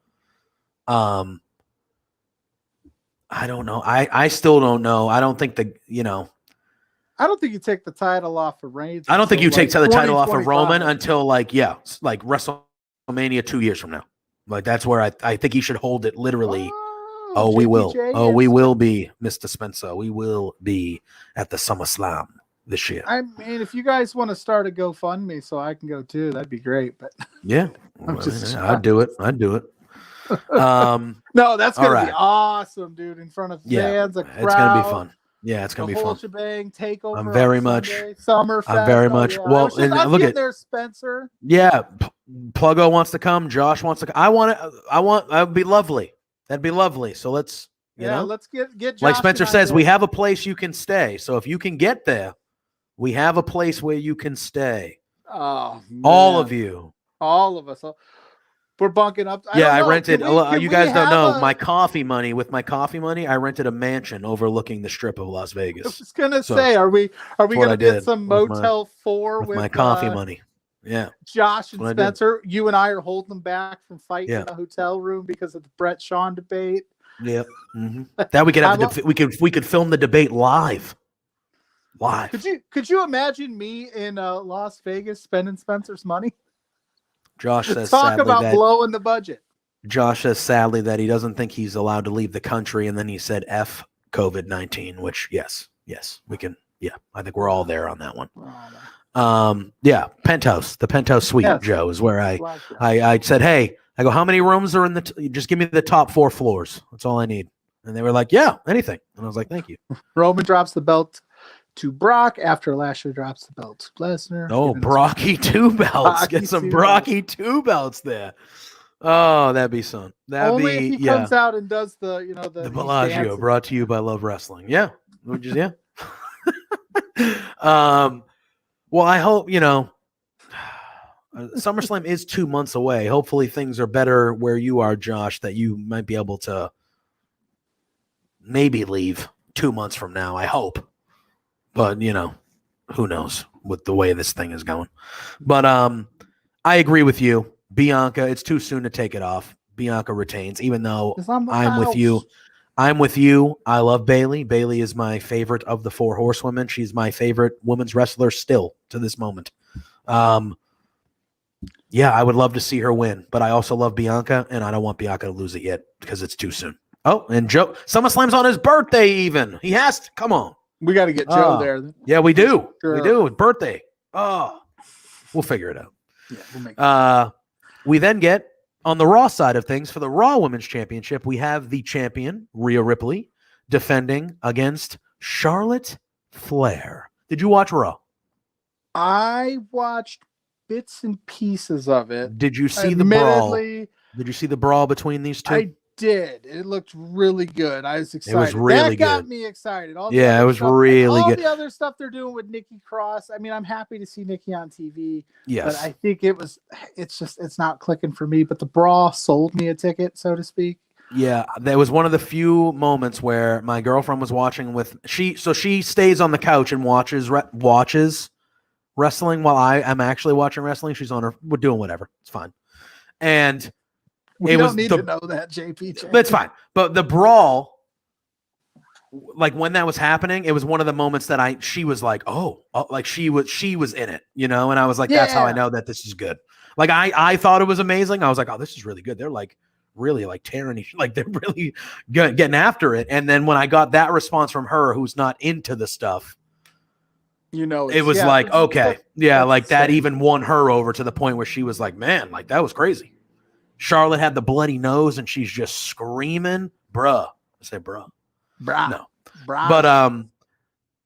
I don't know. I still don't know. I don't think I don't think you take the title off of Reigns. I don't think you take the title off of Roman until like WrestleMania 2 years from now. Like that's where I think he should hold it literally. We will. We will be, Mr. Spencer. We will be at the SummerSlam this year. I mean, if you guys want to start a GoFundMe so I can go too, that'd be great. But yeah, I'd do it. No, that's gonna be awesome, dude. In front of fans, a crowd. It's gonna be fun. Yeah, it's gonna be fun. Shebang, takeover. I'm very much. Summerfest. I'm very much. Well, and look at there, Spencer. Yeah, Pluggo wants to come. Josh wants to come. I want. That would be lovely. That'd be lovely. So let's. Let's get. Josh like Spencer says, we have a place you can stay. So if you can get there, we have a place where you can stay. Oh, man. All of you. All of us. We're bunking up. I rented. You guys don't know my coffee money. With my coffee money, I rented a mansion overlooking the Strip of Las Vegas. I was just gonna say, are we gonna get some Motel 4 with my coffee money? Yeah, Josh and Spencer, you and I are holding them back from fighting in a hotel room because of the Brett Shawn debate. Yep. Mm-hmm. That we could have. We could film the debate live. Could you imagine me in Las Vegas spending Spencer's money? Josh says talk about blowing the budget. Josh says sadly that he doesn't think he's allowed to leave the country, and then he said F COVID-19, which yes, we can. Yeah, I think we're all there on that one. Penthouse, the penthouse suite, Joe, is where I said, hey, I go, how many rooms are in just give me the top 4 floors. That's all I need. And they were like, yeah, anything. And I was like, thank you. Roman drops the belt to Brock after Lashley drops the belt to Lesnar. Oh, Brocky 2 belts. Get some Brocky 2 belts there. Oh, that'd be fun. Only if he comes out and does the Bellagio, brought to you by Love Wrestling. Yeah. Well, I hope, SummerSlam is 2 months away. Hopefully things are better where you are, Josh, that you might be able to maybe leave 2 months from now. I hope. But, who knows with the way this thing is going. But I agree with you. Bianca, it's too soon to take it off. Bianca retains, even though I'm with you. I'm with you. I love Bayley. Bayley is my favorite of the 4 horsewomen. She's my favorite women's wrestler still to this moment. I would love to see her win, but I also love Bianca, and I don't want Bianca to lose it yet because it's too soon. Oh, and Joe, SummerSlam's on his birthday even. He has to. Come on. We got to get Joe there. Yeah, we do. Sure. We do. Birthday. Oh, we'll figure it out. Yeah, we'll make it. We then get on the Raw side of things for the Raw Women's Championship. We have the champion, Rhea Ripley, defending against Charlotte Flair. Did you watch Raw? I watched bits and pieces of it. Did you see the brawl? Did you see the brawl between these two? I did. It looked really good. I was excited. It was really good. That got me excited. It was really good. All the other stuff they're doing with Nikki Cross. I mean, I'm happy to see Nikki on TV. Yes. But I think it's not clicking for me. But the brawl sold me a ticket, so to speak. Yeah, there was one of the few moments where my girlfriend was watching she stays on the couch and watches wrestling while I am actually watching wrestling. We're doing whatever. It's fine. And we don't need to know that, JPJ. It's fine. But the brawl, like when that was happening, it was one of the moments that she was like, like she was in it, and I was like, that's how I know that this is good. Like I thought it was amazing. I was like, oh, this is really good. They're like really like tearing, like they're really getting after it. And then when I got that response from her, who's not into the stuff, it was like, okay, like that even won her over to the point where she was like, man, like that was crazy. Charlotte had the bloody nose and she's just screaming, bruh. I say, bruh. No. But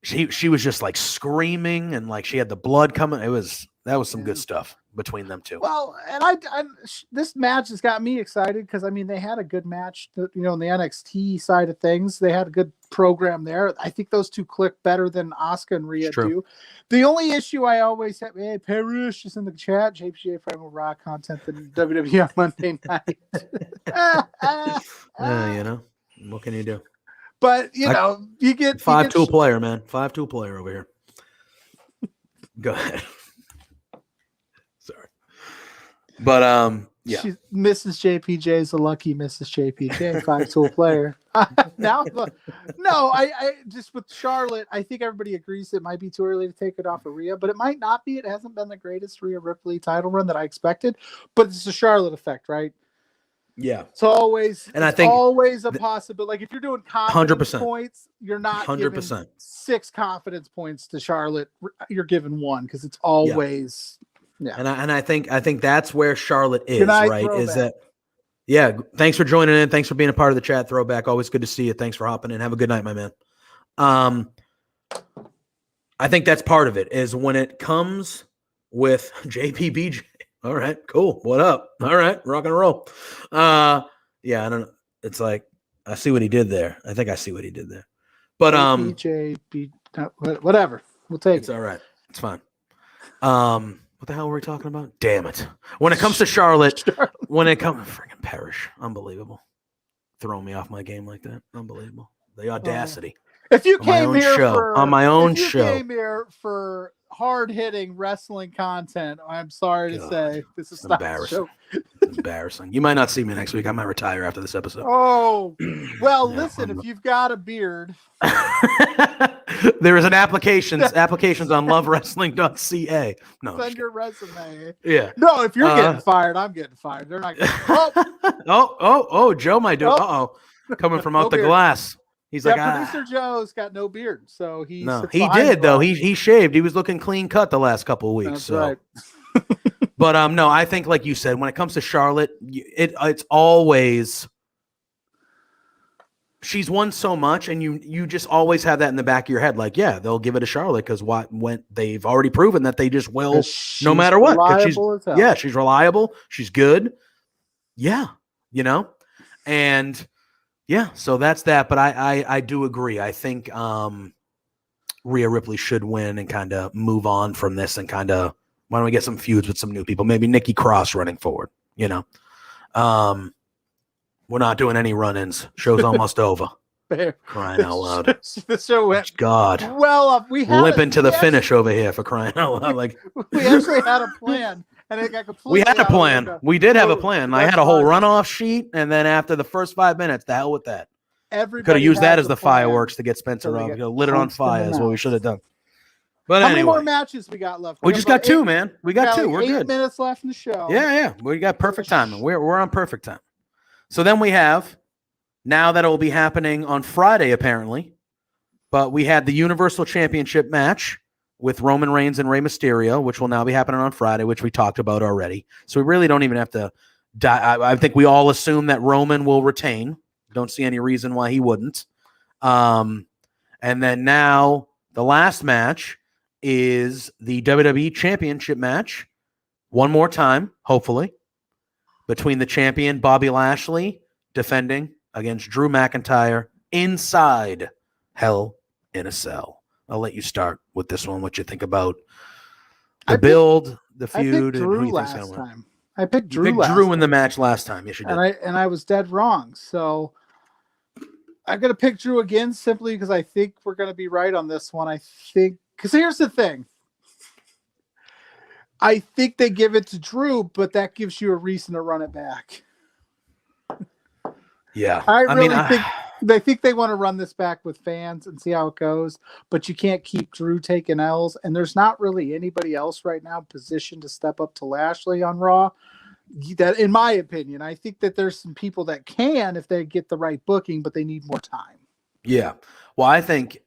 she was just like screaming and like she had the blood coming. That was some good stuff between them two. Well, and this match has got me excited because I mean they had a good match, in the NXT side of things. They had a good program there. I think those two click better than Asuka and Rhea do. The only issue I always have, hey, Parrish is in the chat. JPJ Primal Raw content than WWE on Monday night. What can you do? But you get 5-tool player, man. 5-tool player over here. Go ahead. Sorry. But yeah. Mrs. JPJ is a lucky Mrs. JPJ, 5-tool player. No, I just with Charlotte, I think everybody agrees it might be too early to take it off of Rhea, but it might not be. It hasn't been the greatest Rhea Ripley title run that I expected, but it's a Charlotte effect, right? Yeah. It's always a possibility. Like if you're doing confidence 100%. points, you're not 100%. giving 6 confidence points to Charlotte. You're giving 1 because it's always And I think that's where Charlotte is, right? Is that thanks for joining in. Thanks for being a part of the chat. Throwback. Always good to see you. Thanks for hopping in. Have a good night, my man. I think that's part of it is when it comes with JPBJ. All right, cool. What up? All right, rock and roll. I don't know. It's like I see what he did there. I think I see what he did there. But whatever. We'll take it. It's all right. It's fine. What the hell were we talking about? Damn it. When it comes to Charlotte, freaking Parrish. Unbelievable. Throwing me off my game like that. Unbelievable. The audacity. If you came here on my own show. Came here for hard-hitting wrestling content, I'm sorry to say this is embarrassing. It's embarrassing. You might not see me next week. I might retire after this episode. Oh, well, listen, if you've got a beard. There is an applications on lovewrestling.ca. No, send your resume. Yeah. No, if you're getting fired, I'm getting fired. They're not getting Joe might do. Coming from out the glass. He's like, producer Joe's got no beard, so he did though. He shaved. He was looking clean cut the last couple of weeks. That's right. But no, I think like you said, when it comes to Charlotte, it's always she's won so much, and you just always have that in the back of your head, like they'll give it to Charlotte because they've already proven that they just will no matter what. She's reliable. She's good. Yeah, and. Yeah, so that's that. But I do agree. I think Rhea Ripley should win and kind of move on from this and kind of why don't we get some feuds with some new people? Maybe Nikki Cross running forward. We're not doing any run-ins. Show's almost over. Crying out loud. The show went God. We had limping to the finish over here for crying out loud. Like we actually had a plan. And it got completely we had a plan. We did have a plan. I had a whole runoff sheet, and then after the first 5 minutes, the hell with that. Everybody could have used that as the fireworks to get Spencer off. Lit it on fire is what we should have done. But how anyway, many more matches we got left? We just got 2, man. We got 2. We're 8 good. Minutes left in the show. Yeah. We got perfect timing. We're on perfect time. So then we have now that it will be happening on Friday apparently, but we had the Universal Championship match with Roman Reigns and Rey Mysterio, which will now be happening on Friday, which we talked about already. So we really don't even have to I think we all assume that Roman will retain. Don't see any reason why he wouldn't. And then now the last match is the WWE Championship match. One more time, hopefully, between the champion Bobby Lashley defending against Drew McIntyre inside Hell in a Cell. I'll let you start with this one. What you think about the build, the feud, and who you last time. I picked Drew. You picked Drew in the match last time. Yes, you did. And I was dead wrong. So I'm gonna pick Drew again simply because I think we're gonna be right on this one. I think because here's the thing. I think they give it to Drew, but that gives you a reason to run it back. Yeah, I think they want to run this back with fans and see how it goes, but you can't keep Drew taking L's, and there's not really anybody else right now positioned to step up to Lashley on Raw. That, in my opinion, I think that there's some people that can if they get the right booking, but they need more time. Yeah, well, I think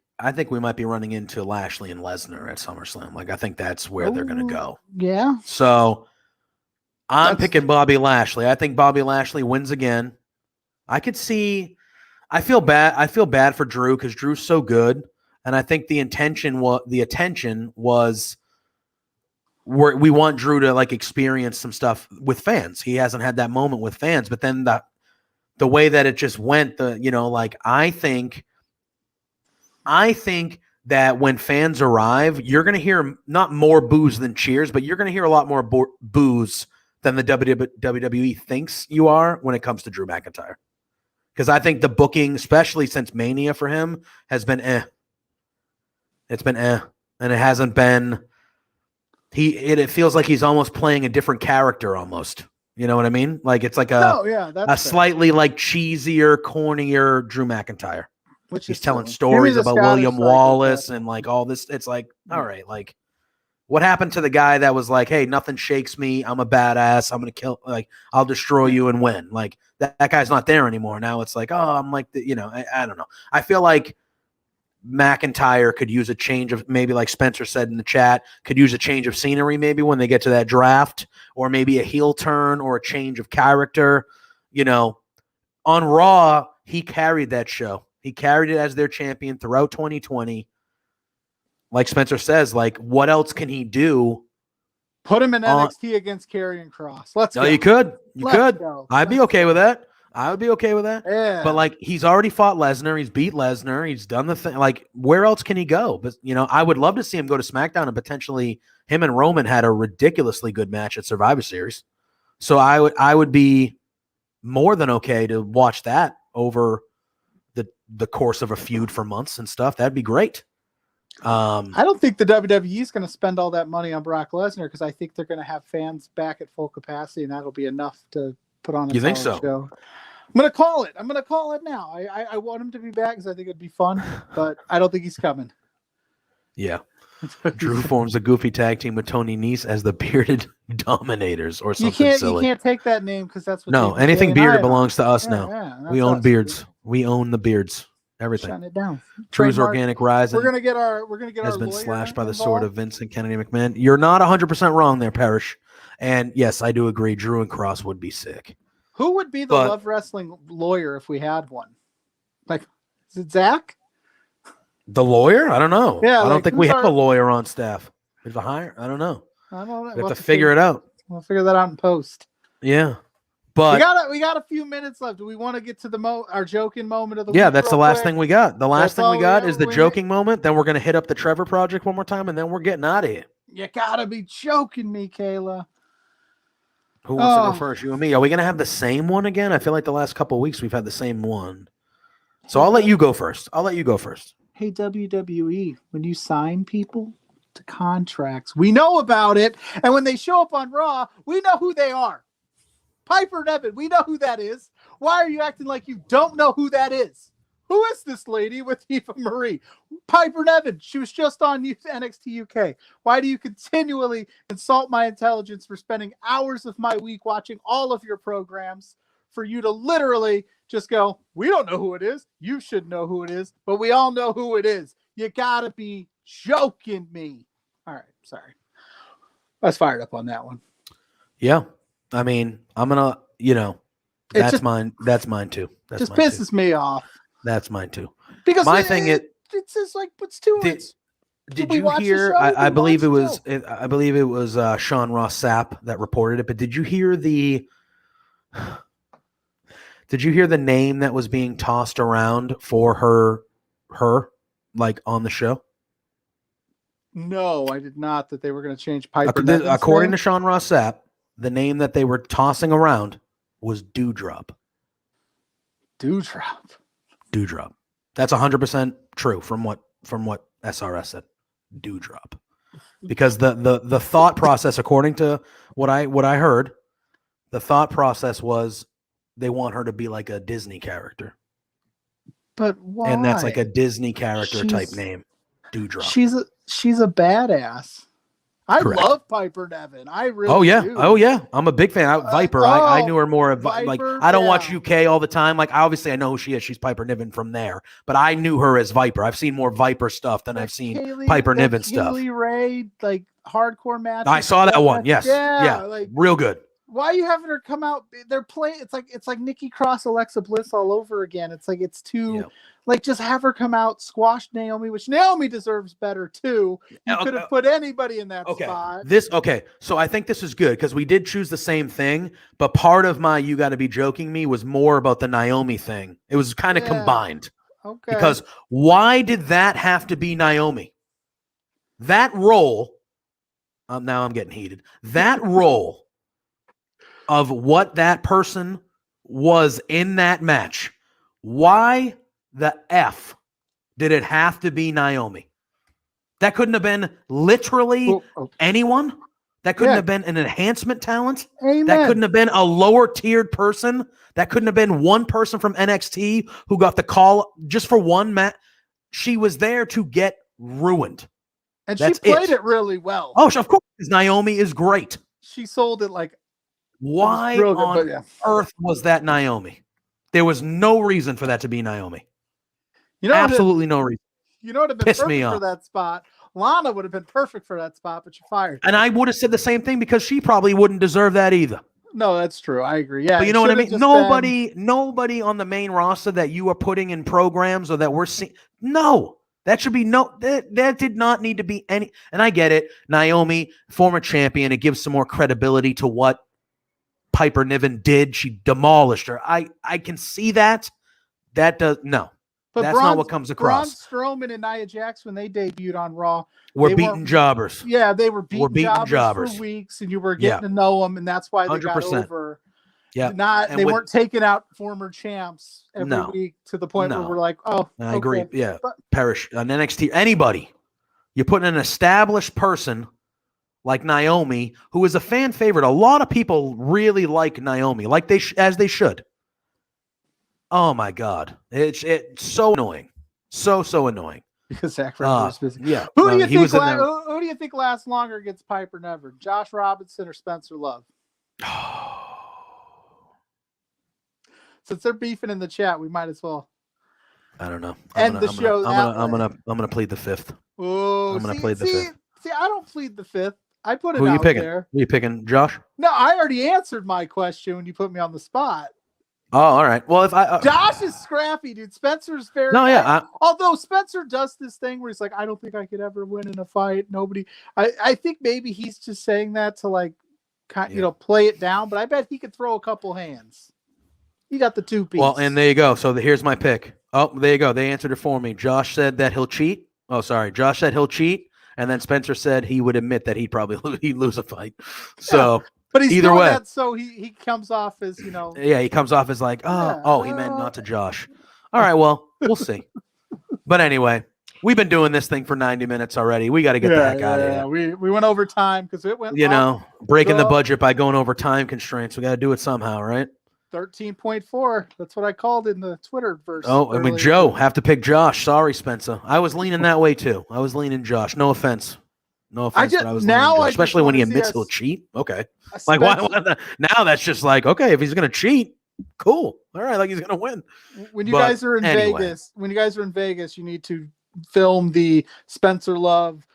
we might be running into Lashley and Lesnar at SummerSlam. Like, I think that's where they're going to go. Yeah. So I'm picking Bobby Lashley. I think Bobby Lashley wins again. I could see I feel bad. I feel bad for Drew because Drew's so good, and I think the attention was we want Drew to like experience some stuff with fans. He hasn't had that moment with fans, but then the way that it just went, I think that when fans arrive, you're going to hear not more boos than cheers, but you're going to hear a lot more boos than the WWE thinks you are when it comes to Drew McIntyre. Because I think the booking, especially since Mania for him, has been It's been and it hasn't been. It feels like he's almost playing a different character almost. You know what I mean? Like it's like a slightly like cheesier, cornier Drew McIntyre. He's telling stories about William Wallace and like all this. It's like, all right, like what happened to the guy that was like, hey, nothing shakes me. I'm a badass. I'm going to kill, like, I'll destroy you and win. Like that guy's not there anymore. Now it's like, oh, I'm like, I don't know. I feel like McIntyre could use a change of, maybe like Spencer said in the chat, could use a change of scenery maybe when they get to that draft, or maybe a heel turn or a change of character. On Raw, he carried that show. He carried it as their champion throughout 2020. Like Spencer says, like, what else can he do? Put him in NXT against Karrion Kross. Let's go. You could. I'd be okay with that. I would be okay with that. Yeah. But like, he's already fought Lesnar. He's beat Lesnar. He's done the thing. Like, where else can he go? But I would love to see him go to SmackDown, and potentially him and Roman had a ridiculously good match at Survivor Series. So I would be more than okay to watch that over the course of a feud for months and stuff. That'd be great. I don't think the WWE is going to spend all that money on Brock Lesnar, because I think they're going to have fans back at full capacity, and that'll be enough to put on a You think so? show. I'm going to call it. I'm going to call it now. I want him to be back because I think it'd be fun, but I don't think he's coming. Yeah. Drew forms a goofy tag team with Tony Nese as the Bearded Dominators or something silly. You can't take that name because that's what. No, anything bearded belongs to us now. Yeah, we own beards. We own the beards. Everything. Shutting it down. Drew's organic rise. We're gonna get our. Has been slashed by the sword of Vince and Kennedy McMahon. You're not 100% wrong there, Parrish. And yes, I do agree. Drew and Cross would be sick. Who would be the Love Wrestling lawyer if we had one? Like, is it Zach? The lawyer? I don't know. Yeah, I don't think we have a lawyer on staff. There's a hire. I don't know. I don't know. We have to figure it out. We'll figure that out in post. Yeah. But we got a few minutes left. Do we want to get to our joking moment of the week? Yeah, that's the last thing we got. The last thing we got is the joking moment. Then we're going to hit up the Trevor Project one more time, and then we're getting out of here. You got to be joking me, Kayla. Who wants to go first? You and me. Are we going to have the same one again? I feel like the last couple of weeks we've had the same one. So I'll let you go first. Hey, WWE, when you sign people to contracts, we know about it. And when they show up on Raw, we know who they are. Piper Niven, we know who that is. Why are you acting like you don't know who that is? Who is this lady with Eva Marie? Piper Niven, she was just on NXT UK. Why do you continually insult my intelligence for spending hours of my week watching all of your programs for you to literally just go, we don't know who it is. You should know who it is, but we all know who it is. You gotta be joking me. All right, sorry. I was fired up on that one. Yeah. I mean, I'm going to, that's mine. That's mine too. That just pisses me off. That's mine too. Because my thing is, it's just like, what's to it? Did you hear, I believe it was Sean Ross Sapp that reported it, but did you hear the name that was being tossed around for her like on the show? No, I did not. That they were going to change Piper. According to Sean Ross Sapp, the name that they were tossing around was Dewdrop. Dewdrop. That's 100% true from what SRS said. Dewdrop. Because the thought process, according to what I heard, the thought process was they want her to be like a Disney character. But why? And that's like a Disney character type name. Dewdrop. She's a badass. Correct. I love Piper Niven. I really do. Oh yeah. I'm a big fan. Viper. I knew her more of Viper, like I don't watch UK all the time. Like obviously I know who she is. She's Piper Niven from there. But I knew her as Viper. I've seen more Viper stuff than I've seen Piper Niven stuff. Kaylee Ray, like hardcore match. I saw that one. Yes. Yeah. Like, real good. Why are you having her come out? They're playing. It's like Nikki Cross, Alexa Bliss all over again. It's like it's too like just have her come out, squash Naomi, which Naomi deserves better too. You could have put anybody in that spot. So I think this is good because we did choose the same thing, but part of my "you got to be joking me" was more about the Naomi thing. It was kind of combined. Okay. Because why did that have to be Naomi? That role. Now I'm getting heated. That role of what that person was in that match. Why the F did it have to be Naomi? That couldn't have been literally anyone. That couldn't have been an enhancement talent. Amen. That couldn't have been a lower tiered person. That couldn't have been one person from NXT who got the call just for one match. She was there to get ruined. And she played it really well. Oh, of course. Naomi is great. She sold it like. Why on earth was that Naomi? There was no reason for that to be Naomi. Absolutely no reason. You know what would have been perfect for that spot? Lana would have been perfect for that spot, but you fired her. And I would have said the same thing because she probably wouldn't deserve that either. No, that's true. I agree. Yeah, but you know what I mean? Nobody on the main roster that you are putting in programs or that we're seeing. No, that should be that did not need to be any. And I get it. Naomi, former champion, it gives some more credibility to what Piper Niven did. She demolished her. I can see that. That does no. But that's not what comes across. Braun Strowman and Nia Jax, when they debuted on Raw, were beating jobbers. Yeah, they were beating jobbers for weeks, and you were getting to know them, and that's why they 100%. Got over. Yeah, they weren't taking out former champs every week to the point where we're like, oh, I agree. Yeah, perish on NXT. Anybody, you're putting an established person like Naomi, who is a fan favorite. A lot of people really like Naomi, like as they should. Oh my God, it's so annoying, so annoying. Because Zach Ryder was busy. Yeah, who do you think lasts longer against Piper Niven? Josh Robinson or Spencer Love? Since they're beefing in the chat, we might as well. I don't know. I'm gonna plead the fifth. Oh, I'm gonna plead the fifth. See, I don't plead the fifth. I put it out there. Who are you picking? There. Who are you picking, Josh? No, I already answered my question when you put me on the spot. Oh, all right. Well, if Josh is scrappy, dude. Spencer's very. No, yeah. Although Spencer does this thing where he's like, I don't think I could ever win in a fight. Nobody. I think maybe he's just saying that to like, play it down. But I bet he could throw a couple hands. He got the 2-piece. Well, and there you go. So here's my pick. Oh, there you go. They answered it for me. Josh said that he'll cheat. Oh, sorry. Josh said he'll cheat, and then Spencer said he would admit that he'd probably lose a fight. So. Yeah. But he's either way, that so he comes off as, Yeah, he comes off as like, he meant not to Josh. All right, well, we'll see. But anyway, we've been doing this thing for 90 minutes already. We got to get the heck out of here. We went over time because it went. Breaking the budget by going over time constraints. We got to do it somehow, right? 13.4. That's what I called in the Twitter verse. Oh, I mean, Joe, have to pick Josh. Sorry, Spencer. I was leaning that way too. I was leaning Josh. No offense. No offense, but I was now especially when he admits he'll cheat. Okay, like why? Now that's just like okay. If he's gonna cheat, cool. All right, like he's gonna win. When you guys are in Vegas, you need to film the Spencer Love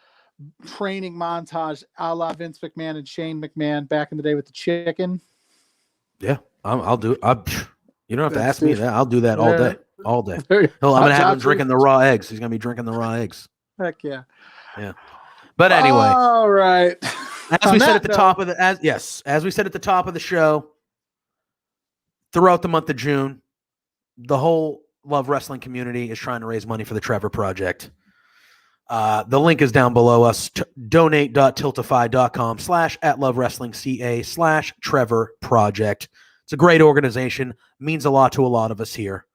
training montage, a la Vince McMahon and Shane McMahon back in the day with the chicken. Yeah, I'll do. You don't have to ask me that. I'll do that all day, all day. I'm gonna have him drinking the raw eggs. He's gonna be drinking the raw eggs. Heck yeah. Yeah. But anyway, all right. As we said at the top of the show, throughout the month of June, the whole Love Wrestling community is trying to raise money for the Trevor Project. The link is down below us. donate.tiltify.com/@lovewrestlingca/Trevor Project. It's a great organization. Means a lot to a lot of us here.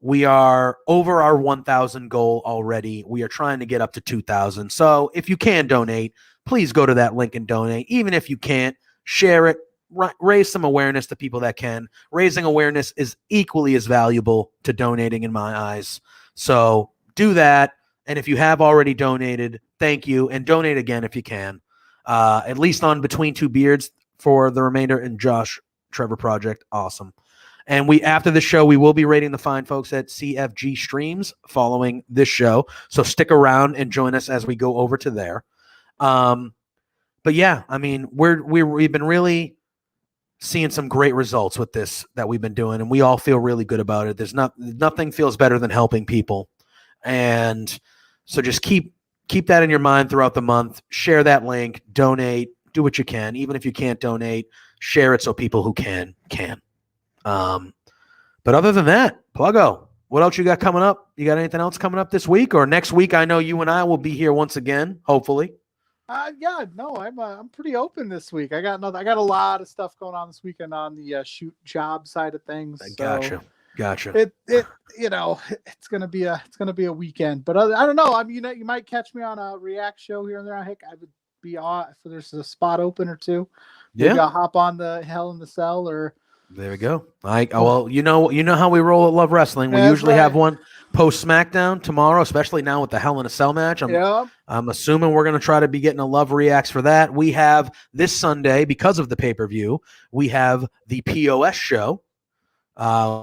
We are over our 1,000 goal already. We are trying to get up to 2,000. So if you can donate, please go to that link and donate. Even if you can't, share it. Raise some awareness to people that can. Raising awareness is equally as valuable to donating in my eyes. So do that. And if you have already donated, thank you. And donate again if you can. At least on Between Two Beards for the remainder and Josh Trevor Project. Awesome. And after the show, we will be rating the fine folks at CFG Streams following this show. So stick around and join us as we go over to there. but yeah, I mean, we've been really seeing some great results with this that we've been doing, and we all feel really good about it. Nothing feels better than helping people. And so just keep that in your mind throughout the month. Share that link, donate, do what you can. Even if you can't donate, share it so people who can. But other than that, Pluggo, what else you got coming up? You got anything else coming up this week or next week? I know you and I will be here once again, hopefully. I'm pretty open this week. I got a lot of stuff going on this weekend on the shoot job side of things. Gotcha. It's gonna be a weekend, but I don't know. I mean, you might catch me on a React show here and there. Heck, I would be on if there's a spot open or two. Maybe I'll hop on the Hell in the Cell or. There we go. Well, you know how we roll at Love Wrestling. We usually have one post SmackDown tomorrow, especially now with the Hell in a Cell match. I'm assuming we're going to try to be getting a Love Reacts for that. We have this Sunday, because of the pay-per-view, we have the POS show,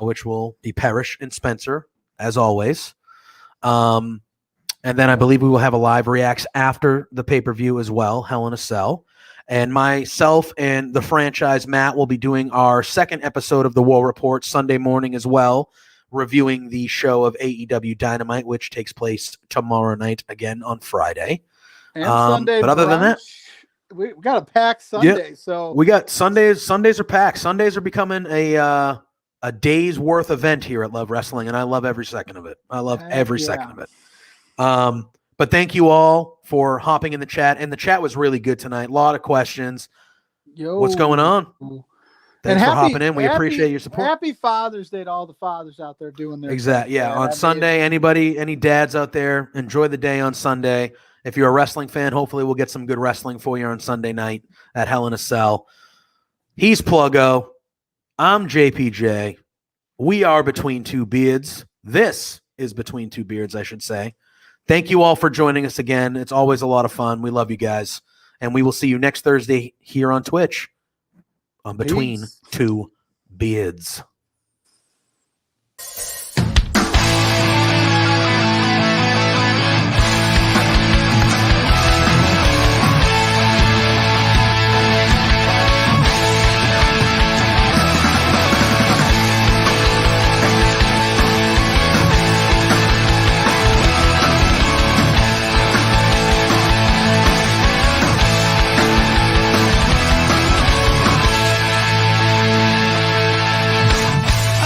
which will be Parrish and Spencer, as always. And then I believe we will have a live Reacts after the pay-per-view as well, Hell in a Cell. And myself and the franchise Matt will be doing our second episode of the War Report Sunday morning as well, reviewing the show of AEW Dynamite, which takes place tomorrow night again on Friday. And Sunday, but other than that, we got a packed Sunday. So we got Sundays. Sundays are packed. Sundays are becoming a day's worth event here at Love Wrestling, and I love every second of it. I love every second of it. But thank you all for hopping in the chat. And the chat was really good tonight. A lot of questions. What's going on? Thanks for hopping in. We appreciate your support. Happy Father's Day to all the fathers out there doing their thing. Yeah. On Sunday, any dads out there, enjoy the day on Sunday. If you're a wrestling fan, hopefully we'll get some good wrestling for you on Sunday night at Hell in a Cell. He's Pluggo. I'm JPJ. We are Between Two Beards. This is Between Two Beards, I should say. Thank you all for joining us again. It's always a lot of fun. We love you guys. And we will see you next Thursday here on Twitch on Between Two Beards.